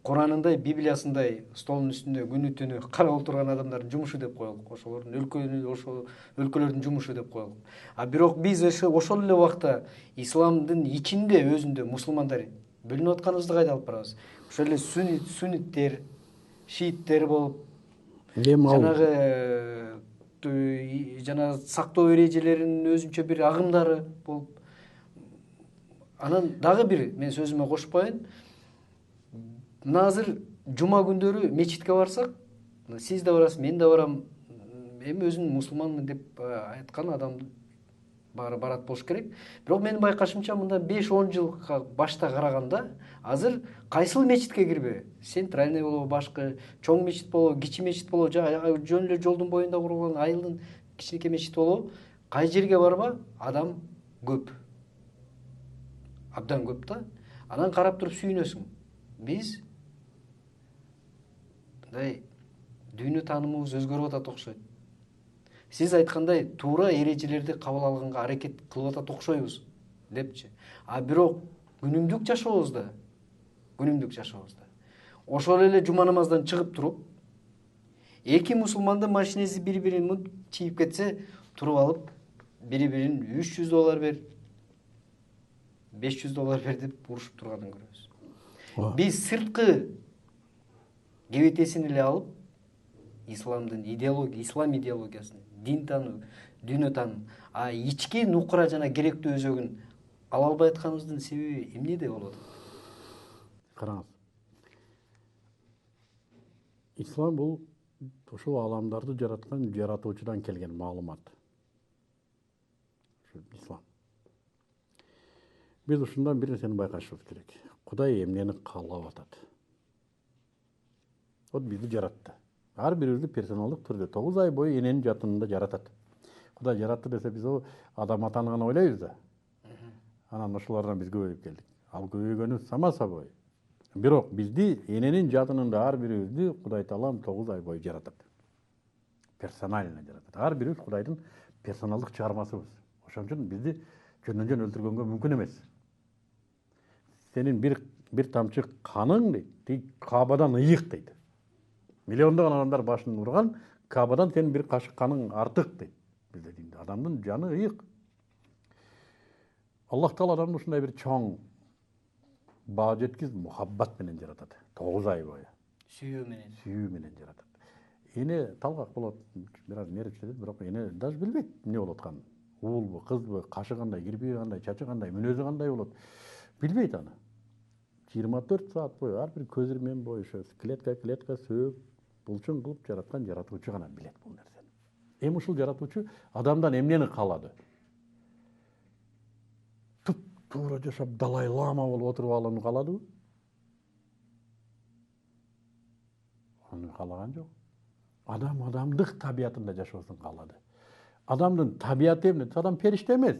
Куранындай, Библиясындай столдун үстүндө күнү түнү карап отурган адамдардын жумушу деп коелук. Ошолордун өлкөлөрдүн жумушу деп коелук. А бирок биз ошол эле убакта исламдын ичинде өзүндө мусулмандар бөлүнүп атканыбызды кайда алып барабыз? Ошол эле сунниттер, шииттер болуп, жанагы сактоо эрежелеринин өзүнчө бир агымдары болуп. Анан дагы бир мен сөзүмө кошуп коеюн. Мына азыр жума күндөрү мечитке барсак, сиз да барасыз, мен да барам. Эми өзүм мусулманмын деп айткан адам баары барат болуш керек. Бирок менин байкашымча мындан 5-10 жылга башта караганда азыр кайсыл мечитке кирбе, центральный болобу, башкы чоң мечит болобу, кичи мечит болобу, жөн эле жолдун боюнда курулган айылдын кичинекей мечити болобу, кай жерге барба адам көп. Абдан көп да. Анан карап туруп сүйүнөсүң. Биз мындай дүйнө таанымыбыз өзгөрүп атат окшойт. Сиз айткандай туура эрежелерди кабыл алганга аракет кылып атат окшойбуз депчи. А бирок күнүмдүк жашообузда ошол эле жума намаздан чыгып туруп, эки мусулмандын машинеси бири-бирин чийип кетсе, туруп алып, бири-бирин $300 бер, $500 бер деп урушуп турганын көрөбүз. Биз сырткы кебетесин эле алып, ислам идеологиясын, дин таануу, дүйнө таануу, а ички нукура жана керектүү өзөгүн ала албай атканыбыздын себеби эмнеде болот? Караңыз. Ислам бул ошол аламдарды жараткан жаратуучудан келген маалымат. Ислам. Биз ушундан бир нерсени байкашыбыз керек. Кудай эмнени каалап атат? Вот бизди жаратты. Ар бирибизди персоналдык түрдө 9 ай бою эненин жатынында жаратат. Кудай жаратты десе биз адам атаны гана ойлойбуз да. Анан ошолордон биз көбөйүп келдик. Ал көбөйгөнү сама собой. Бирок бизди эненин жатынында ар бирибизди Кудай Таалам 9 ай бою жаратат. Персонально жаратат. Ар бирибиз Кудайдын персоналдык чыгармасыбыз. Ошон үчүн бизди жөндөн өлтүргөнгө мүмкүн эмес. Сенин бир тамчы каның дейт, Кабадан ыйык дейт. Миллиондогон адамдар башын урган, Кабадан сенин бир кашык каның артык дейт. Бизде динде адамдын жаны ыйык. Аллах Таала адамды ушундай бир чоң баа жеткиз мухаббат менен жаратат. 9 ай бою. Сүйүү менен жаратат. Эне талгак болот, бир аз нервчилет, бирок эне даже билбейт эмне болуп атканын. Уулбу, кызбы, кашы кандай, кирпиги кандай, чачы кандай, мүнөзү кандай болот. Билбейт аны. 24 саат бою ар бир көз ирмен бою ошо клетка сөөп, булчун кылып жараткан жаратуучу гана билет бул нерсени. Эми ушул жаратуучу адамдан эмнени каалады? Туура жашап Далай Лама болуп отуруп алууну кааладыбы? Аны каалаган жок. Адам адамдык табиятында жашоосун каалады. Адамдын табияты эмне? Адам периште эмес.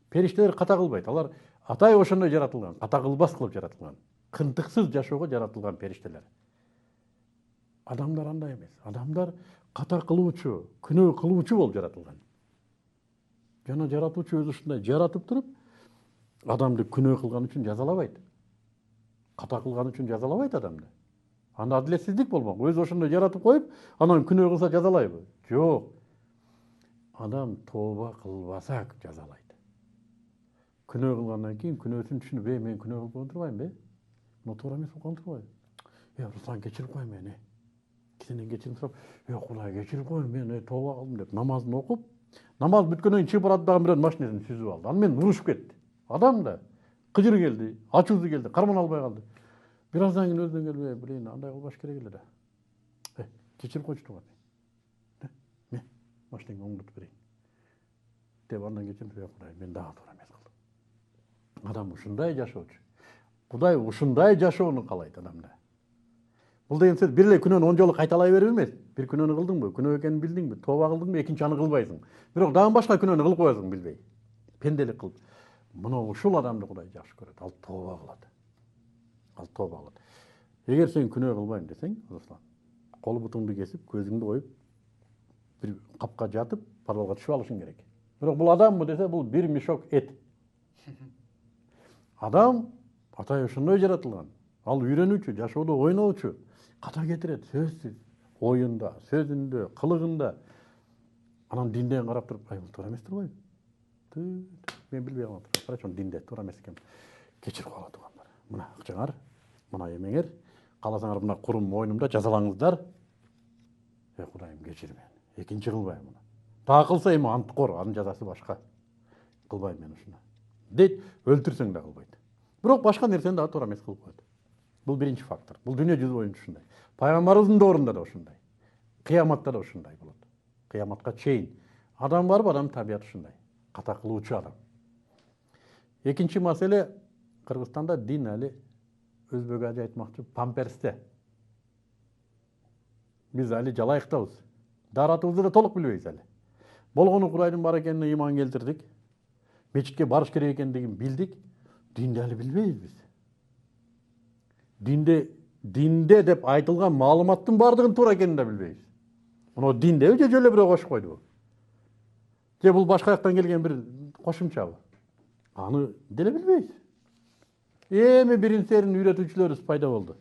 Периштелер ката кылбайт. Алар атай ошондой жаратылган, ката кылбас кылып жаратылган. Кынтыксыз жашоого жаратылган периштелер. Адамдар андай эмес. Адамдар ката кылуучу, күнөө кылуучу болуп жаратылган. Жана жаратуучу өзү ушундай жаратып туруп, адамды күнөө кылган үчүн жазалабайт. Ката кылган үчүн жазалабайт адамды. Анда адилетсиздик болмок. Өзү ошондой жаратып коюп, анан күнөө кылса жазалайбы? Жок. Адам тооба кылбаса жазалайт. Күнөө кылгандан кийин күнөөсүн түшүнүп, мен күнөө кылып отурбайм бе? Мына туура эмес болуп отурбайбы? Руслан кечирип кой мени. Кисинен кечирим сурап, Кудай кечирип кой, мен тооба кылдым деп намазын окуп, намаз бүткөндөн кийин чыгып барат дагы бирөө машинесин сүзүп алды. Аны мен урушуп кетти. Адам да кыжыры келди, ачуусу келди, карман албай калды. Бир аздан кийин өзүнөн келип, блин, андай кылбаш керек эле да. Кечирип койчу туган. Мен машинеңди оңдотуп берейин. Деп андан кечирип, Кудай, мен дагы туура эмес кылдым. Адам ушундай жашоочу. Кудай ушундай жашоону каалайт адамда. Бул деген сөз бир эле күнөөнү 10 жолу кайталай берип эмес. Бир күнөөнү кылдыңбы, күнөө экенин билдиңби, тооба кылдыңбы, экинчи аны кылбайсың. Бирок дагы башка күнөөнү кылып коесуң билбей. Пенделик кылып. Мына ушул адамды Кудай жакшы көрөт. Ал тооба кылат. Эгер сен күнөө кылбайм десең, Руслан, кол бутуңду кесип, көзүңдү коюп, бир капка жатып, подвалга түшүп алышың керек. Бирок бул адамбы десе, бул бир мешок эт. Адам Атай ошондой жаратылган. Ал үйрөнүүчү, жашоодо ойноочу, ката кетирет сөзсүз, оюнда, сөзүндө, кылыгында. Анан динден карап туруп, ай бул туура эмес турбайбы? Мен билбей калам. Карачы, динде туура эмес экен. Кечирип кала туугандар. Мына акчаңар, мына эмеңер, кааласаңар мына курум мойнумда жазалаңыздар. Кудайым кечир мени. Экинчи кылбайм муну. Дагы кылса эми анткор, анын жазасы башка. Кылбайм мен ушуну. Дейт, өлтүрсөң да кылбайт. Бирок башка нерсени дагы туура эмес кылып коет. Бул биринчи фактор. Бул дүйнө жүзү боюнча ушундай. Пайгамбарыбыздын доорунда да ушундай. Кыяматта да ушундай болот. Кыяматка чейин. Адам барбы, адам табият ушундай. Ката кылуучу адам. Экинчи маселе, Кыргызстанда дин али өзбек ажы айтмакчы памперсте. Биз али жалайыктабыз. Даратыбызды да толук билбейбиз али. Болгону Кудайдын бар экенине ыйман келтирдик. Мечитке барыш керек экендигин билдик. Динди али билбейбиз биз. Динде деп айтылган маалыматтын бардыгын туура экенин да билбейбиз. Мына диндеби же жөлө бирөө кошуп койдубу? Же бул башка жактан келген бир кошумчабы? Аны деле билбейбиз. Эми бирин серин үйрөтүүчүлөрүбүз пайда болду.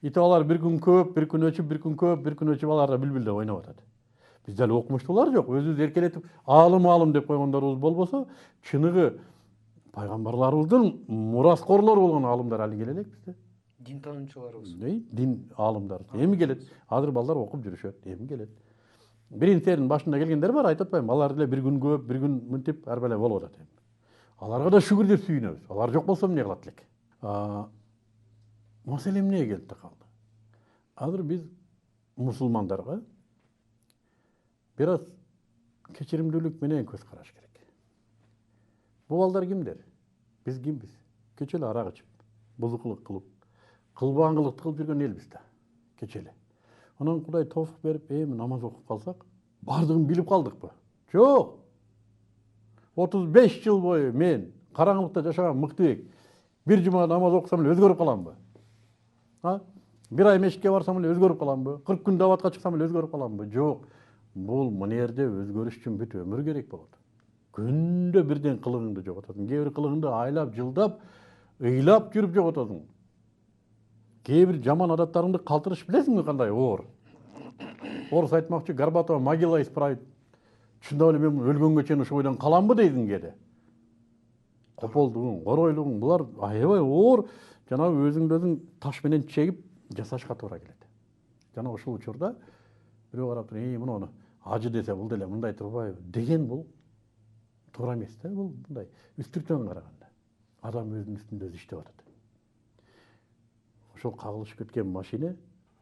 Итип алар бир күн көп, бир күн өчүп, бир күн көп, бир күн өчүп алар да билбилде ойноп атат. Бизде ал окумуштуулар жок. Өзүбүз эркелетип аалым деп койгондорубуз болбосо, чыныгы пайгамбарларыбыздын мураскорлору болгон аалымдар али келе элек бизде. Дин таануучуларыбыз. Дин аалымдар. Эми келет. Азыр балдар окуп жүрүшөт, эми келет. Бирин серин башында келгендер бар, айтып атпайм. Алар деле бир күн көп, бир күн мынтип ар бала болуп атат эми. Аларга да шүгүр деп сүйүнөбүз. Алар жок болсо эмне кылат элек? Маселе эмнеге келип калды? Азыр биз мусулмандарга бир аз кечиримдүүлүк менен көз караш керек. Бул балдар кимдер? Биз кимбиз? Кече эле арак ичип, бузукулук кылып, кылбаңгылыкты кылып жүргөн элбиз да. Кече эле. Анан Кудай тоофук берип, эми намаз окуп калсак, бардыгын билип калдыкпы? Жок. 35 жыл бою мен караңгылыкта жашаган Мыктыбек бир жума намаз окусам эле өзгөрүп каламбы? Бир ай мешитке барсам эле өзгөрүп каламбы? 40 күн даватка чыксам эле өзгөрүп каламбы? Жок. Бул мына жерде өзгөрүш үчүн бүт өмүр керек болот. Күндө бирден кылыгыңды жоготосуң. Кээ бир кылыгыңды айлап, жылдап, ыйлап жүрүп жоготосуң. Кээ бир жаман адаттарыңды калтырыш билесиңби кандай оор? Орус айтмакчы, Горбатова могила исправить. Чындап эле мен өлгөнгө чейин ошол бойдон каламбы дейсиң кээде. Кополдугуң, коройлугуң, булар аябай оор, жанагы өзүңдү өзүң таш менен чегип жасашка туура келет. Жана ошол учурда бирөө карап туруп, муну ажы десе бул деле мындай турбайбы деген бул туура эмес да, бул мындай үстүртөн караганда. Адам өзүнүн үстүндө өзү иштеп атат. Ошол кагылышып кеткен машина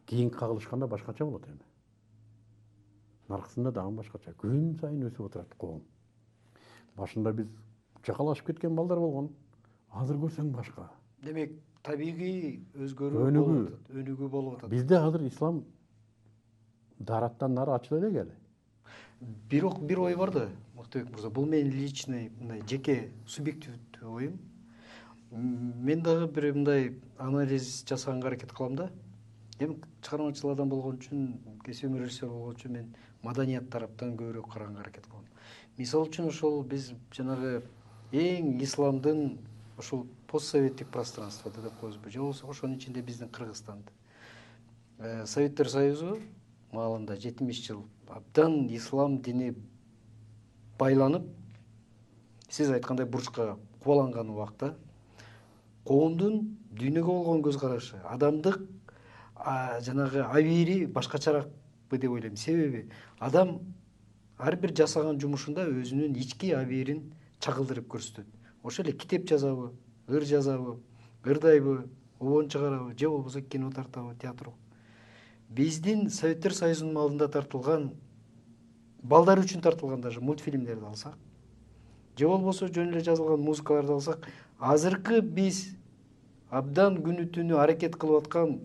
кийинки кагылышканда башкача болот эми. Наркысында дагы башкача. Күн сайын өсүп отурат коом. Башында биз жакалашып кеткен балдар болгон. Азыр көрсөң башка. Демек, табигый өнүгүү болуп атат. Бизде азыр ислам дараттан нары ачыла элек эле. Бир ой бар да, Мыктыбек мырза, бул менин личный, мындай жеке субъективдүү оюм. Мен дагы бир мындай анализ жасаганга аракет кылам да. Эми чыгармачыл адам болгон үчүн, кесибим режиссер болгон үчүн мен маданият тараптан көбүрөөк караганга аракет кылам. Мисалы үчүн ошол биз жанагы эң исламдын ошол постсоветтик пространствода деп коебузбу, же болбосо ошонун ичинде биздин Кыргызстанды. Советтер Союзу маалында 70 жыл абдан ислам дини байланып, сиз айткандай бурчка кубаланган убакта коомдун дүйнөгө болгон көз карашы, адамдык жанагы абийири башкачаракпы деп ойлойм. Себеби адам ар бир жасаган жумушунда өзүнүн ички абийирин чагылдырып көрсөтөт. Ошо эле китеп жазабы, ыр жазабы, ырдайбы, обон чыгарабы, же болбосо кино тартабы, театр. Биздин Советтер Союзунун алдында тартылган, балдар үчүн тартылган даже мультфильмдерди алсак, же болбосо жөн эле жазылган музыкаларды алсак, азыркы биз абдан күнү түнү аракет кылып аткан,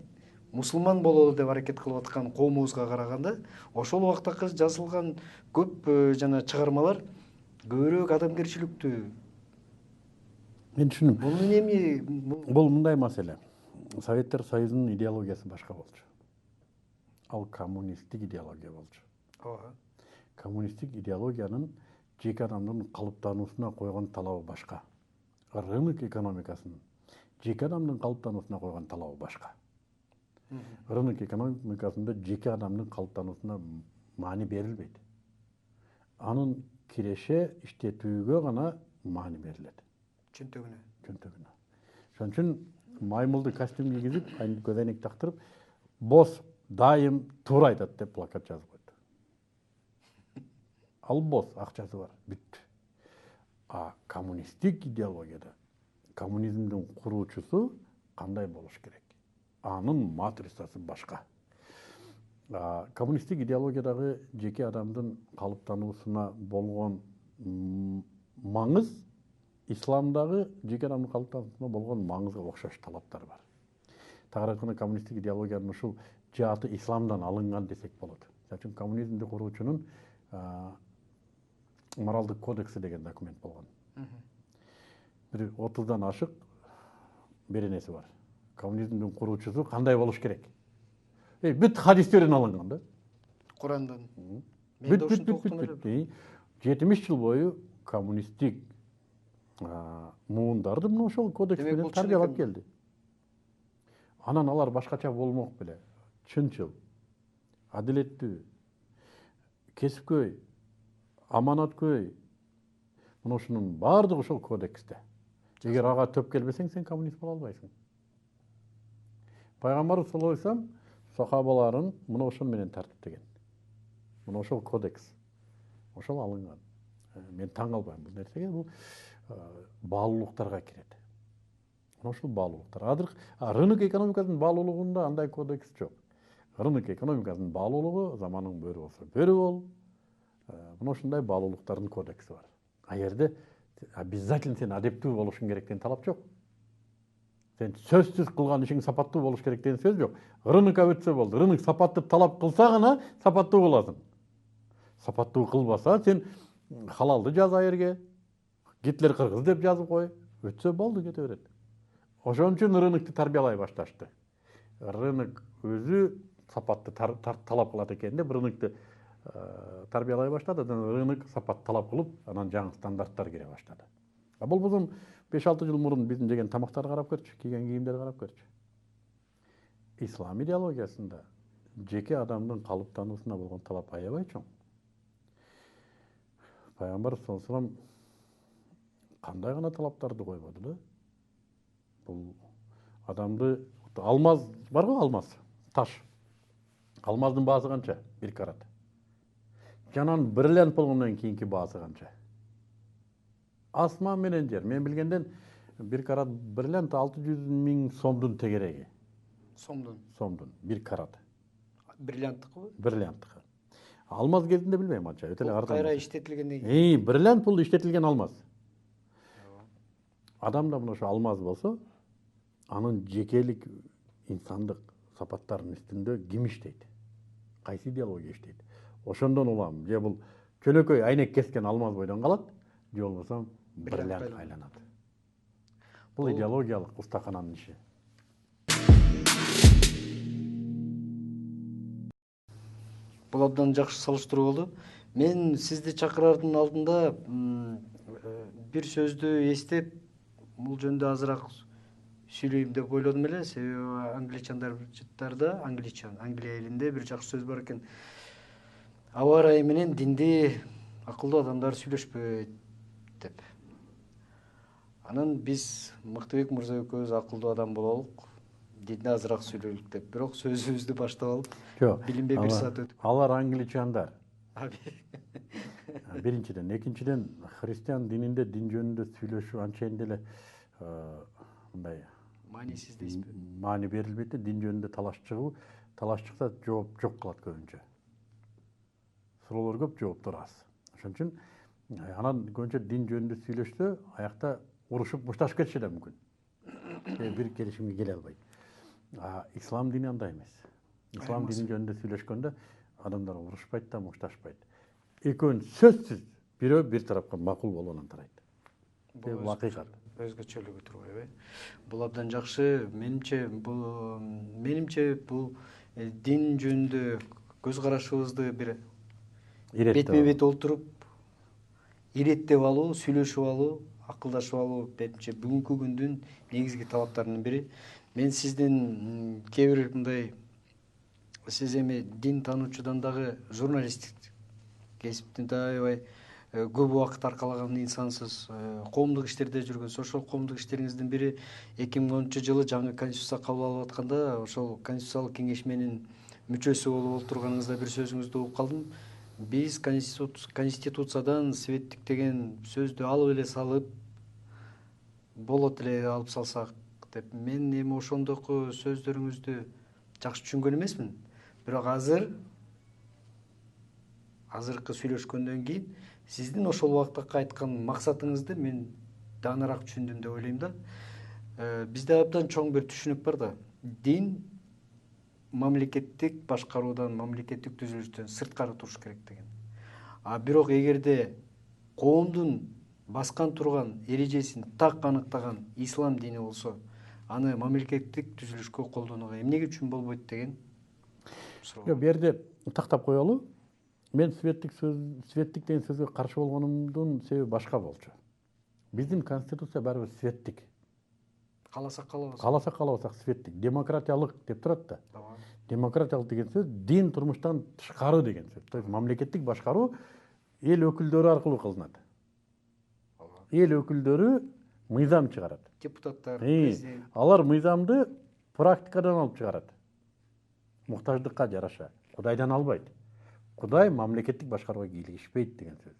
мусулман бололу деп аракет кылып аткан коомубузга караганда, ошол убактагы жазылган көп жана чыгармалар көбүрөөк адамгерчиликтүү. Мен түшүнөм. Бул эми бул мындай маселе. Советтер Союзунун идеологиясы башка болчу. Ал коммунисттик идеология болчу. ооба Коммунисттик идеологиянын жеке адамдын калыптануусуна койгон талабы башка. Рынок экономикасынын жеке адамдын калыптануусуна койгон талабы башка. Рынок экономикасында жеке адамдын калыптануусуна маани берилбейт. Анын киреше иштетүүгө гана маани берилет. чөнтөгүнө. Ошон үчүн маймылды костюм кийгизип, көзөйнек тактырып, босс дайым туура айтат деп плакат жазып койду. Ал босс, акчасы бар, бүттү. А коммунисттик идеологияда коммунизмдин куруучусу кандай болуш керек? Анын матрицасы башка. Коммунисттик идеологиядагы жеке адамдын калыптануусуна болгон маңыз исламдагы жеке адамдын калыптануусуна болгон маңызга окшош талаптар бар. Тагыраак айтканда коммунисттик идеологиянын ушул жааты исламдан алынган десек болот. Үчүн коммунизмди куруучунун моралдык кодекси деген документ болгон. Бир 30дан ашык беренеси бар. Коммунизмдин куруучусу кандай болуш керек? Бүт хадистерден алынган да. Курандан. Бүт. 70 жыл бою коммунисттик муундарды мына ошол кодекс менен тарбиялап келди. Анан алар башкача болмок беле. Чынчыл, адилеттүү, кесипкөй, аманаткөй. Мына ушунун баардыгы ошол кодексте. Эгер ага төп келбесең, сен коммунист боло албайсың. Пайгамбарыбыз саллаллаху алейхи вассалам сахабаларын мына ошол менен тартиптеген. Мына ошол кодекс. Ошол алынган. Мен таң калбайм бул нерсеге, бул баалуулуктарга кирет. Мына ушул баалуулуктар. Азыр рынок экономикасынын баалуулугунда андай кодекс жок. Рынок экономикасынын баалуулугу заманның бөрү болсо бөрү бол. Мына ушундай баалуулуктардын кодекси бар. А жерде обязательно сен адептүү болушуң керек деген талап жок. Сен сөзсүз кылган ишиң сапаттуу болуш керек деген сөз жок. Рынокко өтсө болду. Рынок сапатты талап кылса гана сапаттуу боласың. Сапаттуу кылбаса сен халалды жаз айерге, Гитлер кыргыз деп жазып кой, өтсө болду, кете берет. Ошон үчүн рынокты тарбиялай башташты. Рынок өзү сапатты талап кылат экен деп рынокты тарбиялай баштады. Рынок сапат талап кылып, анан жаңы стандарттар кире баштады. Болбосо 5-6 жыл мурун биздин жеген тамактарды карап көрчү, кийген кийимдерди карап көрчү. Ислам идеологиясында жеке адамдын калыптануусуна болгон талап аябай чоң. Пайгамбар саллаллаху алейхи вассалам кандай гана талаптарды койбоду да? Бул адамды алмаз бар го, алмаз, таш. Алмаздын баасы канча? 1 карат. Жанан бриллиант болгондон кийинки баасы канча? Асман менен жер. Мен билгенден 1 карат бриллиант 600.000 сомдун тегереги. Сомдун 1 карат. Бриллианттыкы? Бриллианттыкы. Алмаз кезинде билбейм анча. Өтө эле арзан. Кайра иштетилгенден кийин. Бриллиант бул иштетилген алмаз. Адамда мына ошо алмаз болсо, анын жекелик инсандык сапаттарынын үстүндө ким иштейт? Кайсы идеология иштейт? Ошондон улам, же бул чөлөкөй айнек кескен алмаз бойдон калат, же болбосо бриллиант айланат. Бул идеологиялык устакананын иши. Бул абдан жакшы салыштыруу болду. Мен сизди чакырардын алдында бир сөздү эстеп, бул жөнүндө азыраак сүйлөйм деп ойлодум эле, себеби Англия элинде бир жакшы сөз бар экен. Аба ырайы менен динди акылдуу адамдар сүйлөшпөйт деп. Анан биз Мыктыбек мырза экөөбүз акылдуу адам бололук, динди азыраак сүйлөйлүк деп. Бирок сөзүбүздү баштап алып, билинбей 1 саат өтүп. Алар англичандар. Биринчиден, экинчиден христиан дининде дин жөнүндө сүйлөшүү анчейин деле мындай маанисиз дейсизби? Маани берилбейт. Дин жөнүндө талаш чыгуу, талаш чыкса жооп жок кылат көбүнчө. Суроолор көп, жооптор аз. Ошон үчүн анан көбүнчө дин жөнүндө сүйлөшсө, аякта урушуп мушташып кетиши да мүмкүн. Бир келишимге келе албайт. Ислам дини андай эмес. Ислам дини жөнүндө сүйлөшкөндө адамдар урушпайт да, мушташпайт. Экөөнүн сөзсүз бирөө бир тарапка макул болгонун тарайт. Бул акыйкат. өзгөчөлүгү турбайбы? Бул абдан жакшы. Менимче бул дин жөнүндө көз карашыбызды бир бетме бет олтуруп иреттеп алуу, сүйлөшүп алуу, акылдашып алуу менимче бүгүнкү күндүн негизги талаптарынын бири. Мен сиздин кээ бир мындай, сиз эми дин таануучудан дагы журналисттик кесипти аябай көп убакыт аркалаган инсансыз. Коомдук иштерде жүргөнсүз. Ошол коомдук иштериңиздин бири 2010 жылы жаңы конституция кабыл алып атканда ошол конституциялык кеңешменин мүчөсү болуп отурганыңызда бир сөзүңүздү угуп калдым. Биз конституциядан светтик деген сөздү алып эле салып, болот эле алып салсак деп. Мен эми ошондойку сөздөрүңүздү жакшы түшүнгөн эмесмин. Бирок азыркы сүйлөшкөндөн кийин сиздин ошол убакытта айткан максатыңызды мен даанараак түшүндүм деп ойлойм да. Бизде абдан чоң бир түшүнүк бар да. Дин мамлекеттик башкаруудан, мамлекеттик түзүлүштөн сырткары туруш керек деген. Бирок эгерде коомдун баскан турган эрежесин так аныктаган ислам дини болсо, аны мамлекеттик түзүлүшкө колдонууга эмне үчүн болбойт деген суроо. Бу жерде тактап коелу. Мен светтик деген сөзгө каршы болгонумдун себеби башка болчу. Биздин конституция баары бир светтик. Кааласак каалабасак. Кааласак каалабасак светтик. Демократиялык деп турат да. Демократиялык деген сөз дин турмуштан тышкары деген сөз. То есть мамлекеттик башкаруу эл өкүлдөрү аркылуу кылынат. Эл өкүлдөрү мыйзам чыгарат. Депутаттар, алар мыйзамды практикадан алып чыгарат. Муктаждыкка жараша. Кудайдан албайт. Кудай мамлекеттик башкарууга кийлигишпейт деген сөз.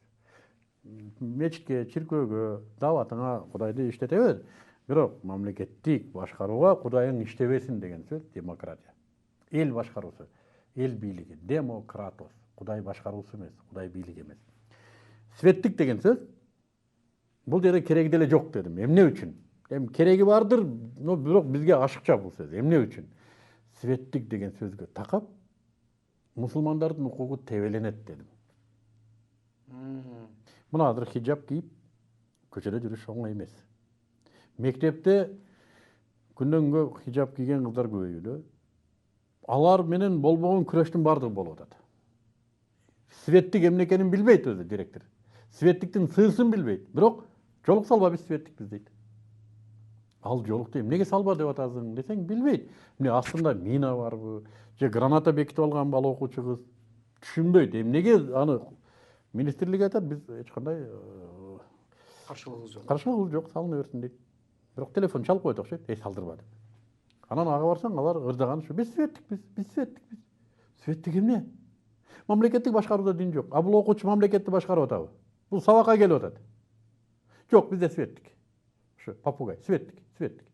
Мечитке, чиркөөгө, даватыңа Кудайды иштете бер. Бирок мамлекеттик башкарууга Кудайың иштебесин деген сөз демократия. Эл башкаруусу, эл бийлиги, демократос. Кудай башкаруусу эмес, Кудай бийлиги эмес. Светтик деген сөз бул жерде кереги деле жок дедим. Эмне үчүн? Кереги бардыр, но бирок бизге ашыкча бул сөз. Эмне үчүн? Светтик деген сөзгө такап мусулмандардын укугу тебеленет дедим. Мына азыр хиджаб кийип көчөдө жүрүш оңой эмес. Мектепте күндөн күнгө хиджаб кийген кыздар көбөйүүдө. Алар менен болбогон күрөштүн баардыгы болуп атат. Светтик эмне экенин билбейт өзү директор. Светтиктин сыйысын билбейт. Бирок жолук салбабыз светтикпиз дейт. Ал жолукту эмнеге салба деп атасың десең билбейт. Эмне астында мина барбы, же граната бекитип алган бала окуучу кыз түшүнбөйт. Эмнеге аны министрлик айтат, биз эч кандай каршылыгыбыз жок, салына берсин дейт. Бирок телефон чалып коет окшойт, салдырба деп. Анан ага барсаң, алар ырдаган ушу, биз светтикпиз. Светтик эмне? Мамлекеттик башкарууда дин жок. Бул окуучу мамлекетти башкарып атабы? Бул сабакка келип атат. Жок, бизде светтик. Ушу попугай, светтик.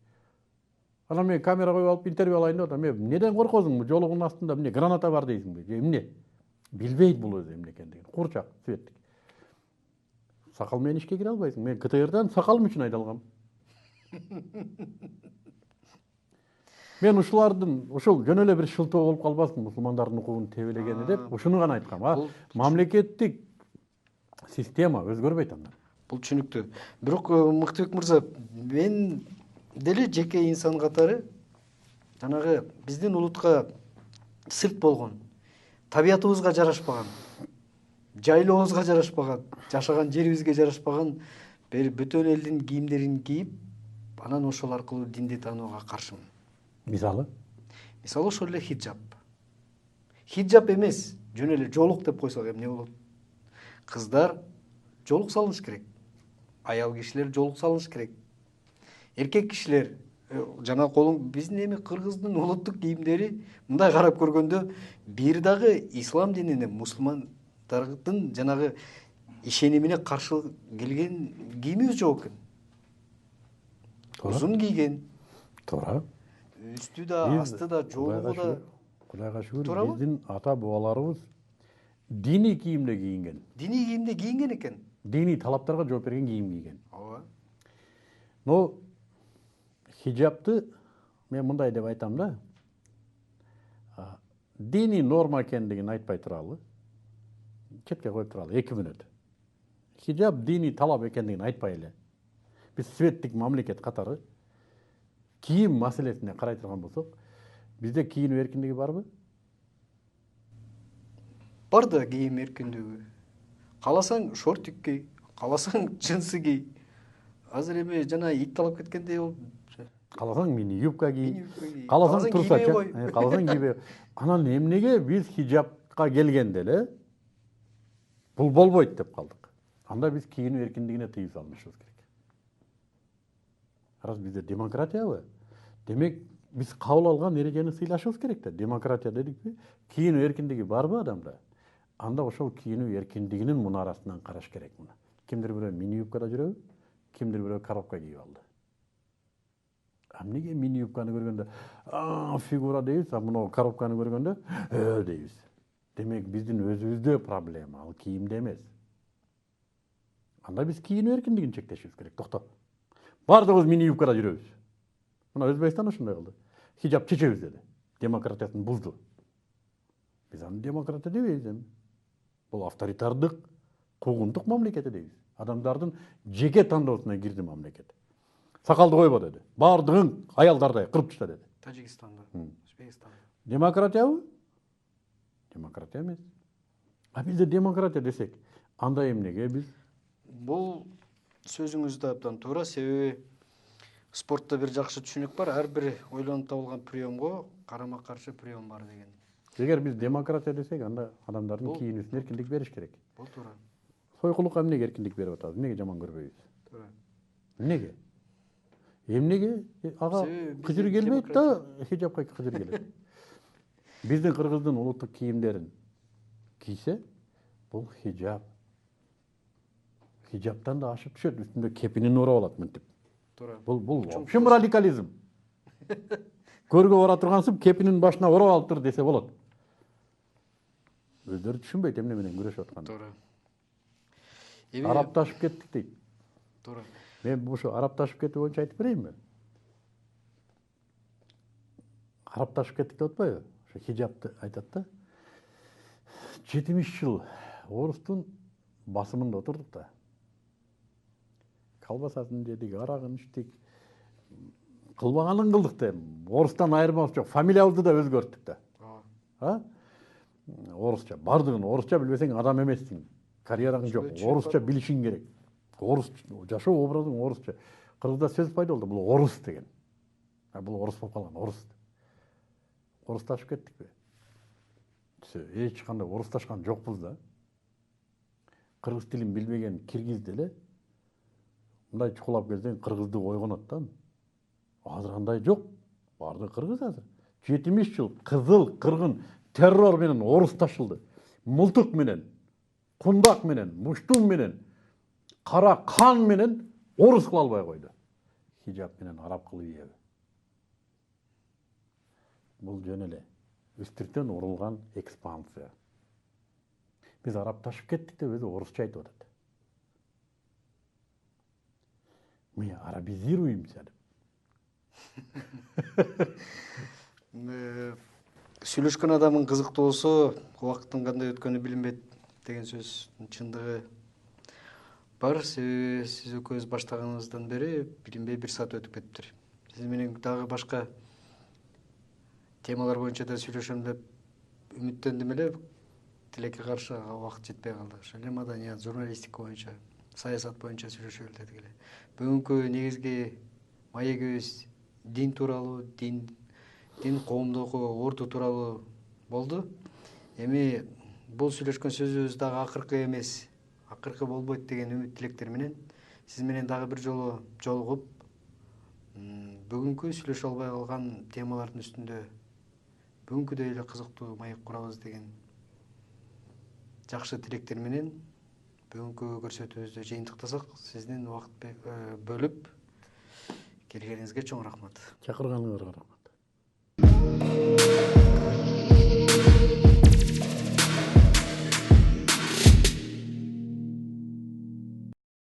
Анан мен камера коюп алып интервью алайын деп атам. Эмнеден коркосуң? Жолугунун астында эмне граната бар дейсиңби? Же эмне? Билбейт бул өзү эмне экендигин. Курчак, светтик. Сакал менен ишке кире албайсың. Мен КТРдан сакалым үчүн айдалгам. Мен ушул жөн эле бир шылтоо болуп калбасын мусулмандардын укугун тебелегени деп, ушуну гана айткам. Мамлекеттик система өзгөрбөйт андан. Бул түшүнүктүү. Бирок Мыктыбек мырза, мен деле жеке инсан катары жанагы биздин улутка сырт болгон, табиятыбызга жарашпаган, жайлообузга жарашпаган, жашаган жерибизге жарашпаган бир бүтөн элдин кийимдерин кийип, анан ошол аркылуу динди таанууга каршымын. Мисалы ошол эле хиджаб. Хиджаб эмес, жөн эле жолук деп койсок эмне болот? Кыздар жолук салыш керек. Аял кишилер жолук салыш керек. Эркек кишилер жана биздин эми кыргыздын улуттук кийимдери мындай карап көргөндө бир дагы ислам динине, мусулмандардын жанагы ишенимине каршы келген кийимибиз жок экен. Узун кийген. Туура. Үстү да, асты да, жолугу да. Кудайга шүгүр, биздин ата бабаларыбыз диний кийимде кийинген. Диний кийимде кийинген экен. Диний талаптарга жооп берген кийим кийген. Ооба. Но хиджабты мен мындай деп айтам да. Диний норма экендигин айтпай туралы. Четке коюп туралы 2 мүнөт. Хиджаб диний талап экендигин айтпай эле. Биз светтик мамлекет катары кийим маселесине карай турган болсок, бизде кийинүү эркиндиги барбы? Бар да кийим эркиндиги. Кааласаң шортик кий, кааласаң джинсы кий. Азыр эми жана ит талап кеткендей болуп. Кааласаң мини юбка кий, Мини-юбка кий. кааласаң Кааласаң турса, кийбей кой. кааласаң кийбей. Анан эмнеге биз хижапка келгенде эле бул болбойт деп калдык. Анда биз кийинүү эркиндигине тыюу салышыбыз керек. Раз бизде демократиябы? Демек биз кабыл алган эрежени сыйлашыбыз керек да. Демократия дедикпи? Кийинүү эркиндиги барбы адамда? Анда ошол кийинүү эркиндигинин мунарасынан караш керек муну. Кимдир бирөө мини юбкада жүрөбү? Кимдир бирөө коробка кийип алды. Эмнеге мини юбканы көргөндө фигура дейбиз, а мына коробканы көргөндө дейбиз. Демек биздин өзүбүздө проблема, ал кийимде эмес. Анда биз кийинүү эркиндигин чектешибиз керек. Токто. Бардыгыбыз мини юбкада жүрөбүз. Мына Өзбекстан ошондой кылды. Хижап чечебиз деди. Демократиясын бузду. Биз аны демократия дебейбиз эми. Бул авторитардык, куугунтук мамлекети дейбиз. Адамдардын жеке тандоосуна кирди мамлекет. Сакалды койбо деди. Бардыгын аялдардай кырып ташта деди. Тажикстанда, Өзбекстанда. Демократиябы? Демократия эмес. А бизде демократия десек, анда эмнеге биз? Бул сөзүңүз да абдан туура, себеби спортто бир жакшы түшүнүк бар. Ар бир ойлонуп табылган приемго карама каршы прием бар деген. Эгер биз демократия десек, анда адамдардын кийинүүсүнө эркиндик бериш керек. Бул туура. Сойкулукка эмнеге эркиндик берип атабыз? Эмнеге жаман көрбөйбүз? Туура. Эмнеге? Эмнеге? Ага кыжыр келбейт да, хижапка кыжыр келет. Биздин кыргыздын улуттук кийимдерин кийсе, бул хижап. Хижаптан да ашып түшөт, үстүндө кепинин урап алат мынтип. Туура. Бул общем радикализм. Көргө бара тургансып, кепинин башына урап алып тур десе болот. Өздөрү түшүнбөйт эмне менен күрөшүп атканын. Туура. Арапташып кеттик дейт. Туура. Мен ушу арапташып кетүү боюнча айтып берейинби? Арапташып кеттик деп атпайбы? Ошо хижапты айтат да. 70 жыл орустун басымында отурдук да. Колбасасын жедик, арагын ичтик. Кылбаганын кылдык да. Орустан айырмабыз жок. Фамилиябызды да өзгөрттүк да. А? Орусча. Бардыгын орусча билбесең адам эмессиң. Карьераң жок. Орусча билишиң керек. Орус жашоо образың орусча. Кыргызда сөз пайда болду. Бул орус деген. Бул орус болуп калган, орус. Орусташып кеттикпи? Эч кандай орусташкан жокпуз да. Кыргыз тилин билбеген киргиз деле мындай чукулап келсең кыргыздык ойгонот да. Азыр андай жок. Барды кыргыз азыр. 70 жыл кызыл кыргын террор менен орус ташылды. Мылтык менен, кундак менен, муштум менен, кара кан менен орус кыла албай койду. Хижап менен араб кылып ийеби. Бул жөн эле үстүртөн урулган экспансия. Биз арапташып кеттик деп өзү орусча айтып атат. Мы арабизируемся деп. Сүйлөшкөн адамын кызыктуу болсо, убакыттын кандай өткөнү билинбейт деген сөздүн чындыгы бар. Себеби сиз экөөбүз баштаганыбыздан бери билинбей 1 саат өтүп кетиптир. Сиз менен дагы башка темалар боюнча да сүйлөшөм деп үмүттөндүм эле. Тилекке каршы убакыт жетпей калды. Ошол эле маданият, журналистика боюнча, саясат боюнча сүйлөшөлү дедик эле. Бүгүнкү негизги маегибиз дин тууралуу, дин коомдогу орду тууралуу болду. Эми бул сүйлөшкөн сөзүбүз дагы акыркы эмес, акыркы болбойт деген үмүт тилектер менен сиз менен дагы бир жолу жолугуп, бүгүнкү сүйлөшө албай калган темалардын үстүндө бүгүнкүдөй эле кызыктуу маек курабыз деген жакшы тилектер менен бүгүнкү көрсөтүүбүздү жыйынтыктасак, сиздин убакыт бөлүп келгениңизге чоң рахмат. Чакырганыңызга рахмат.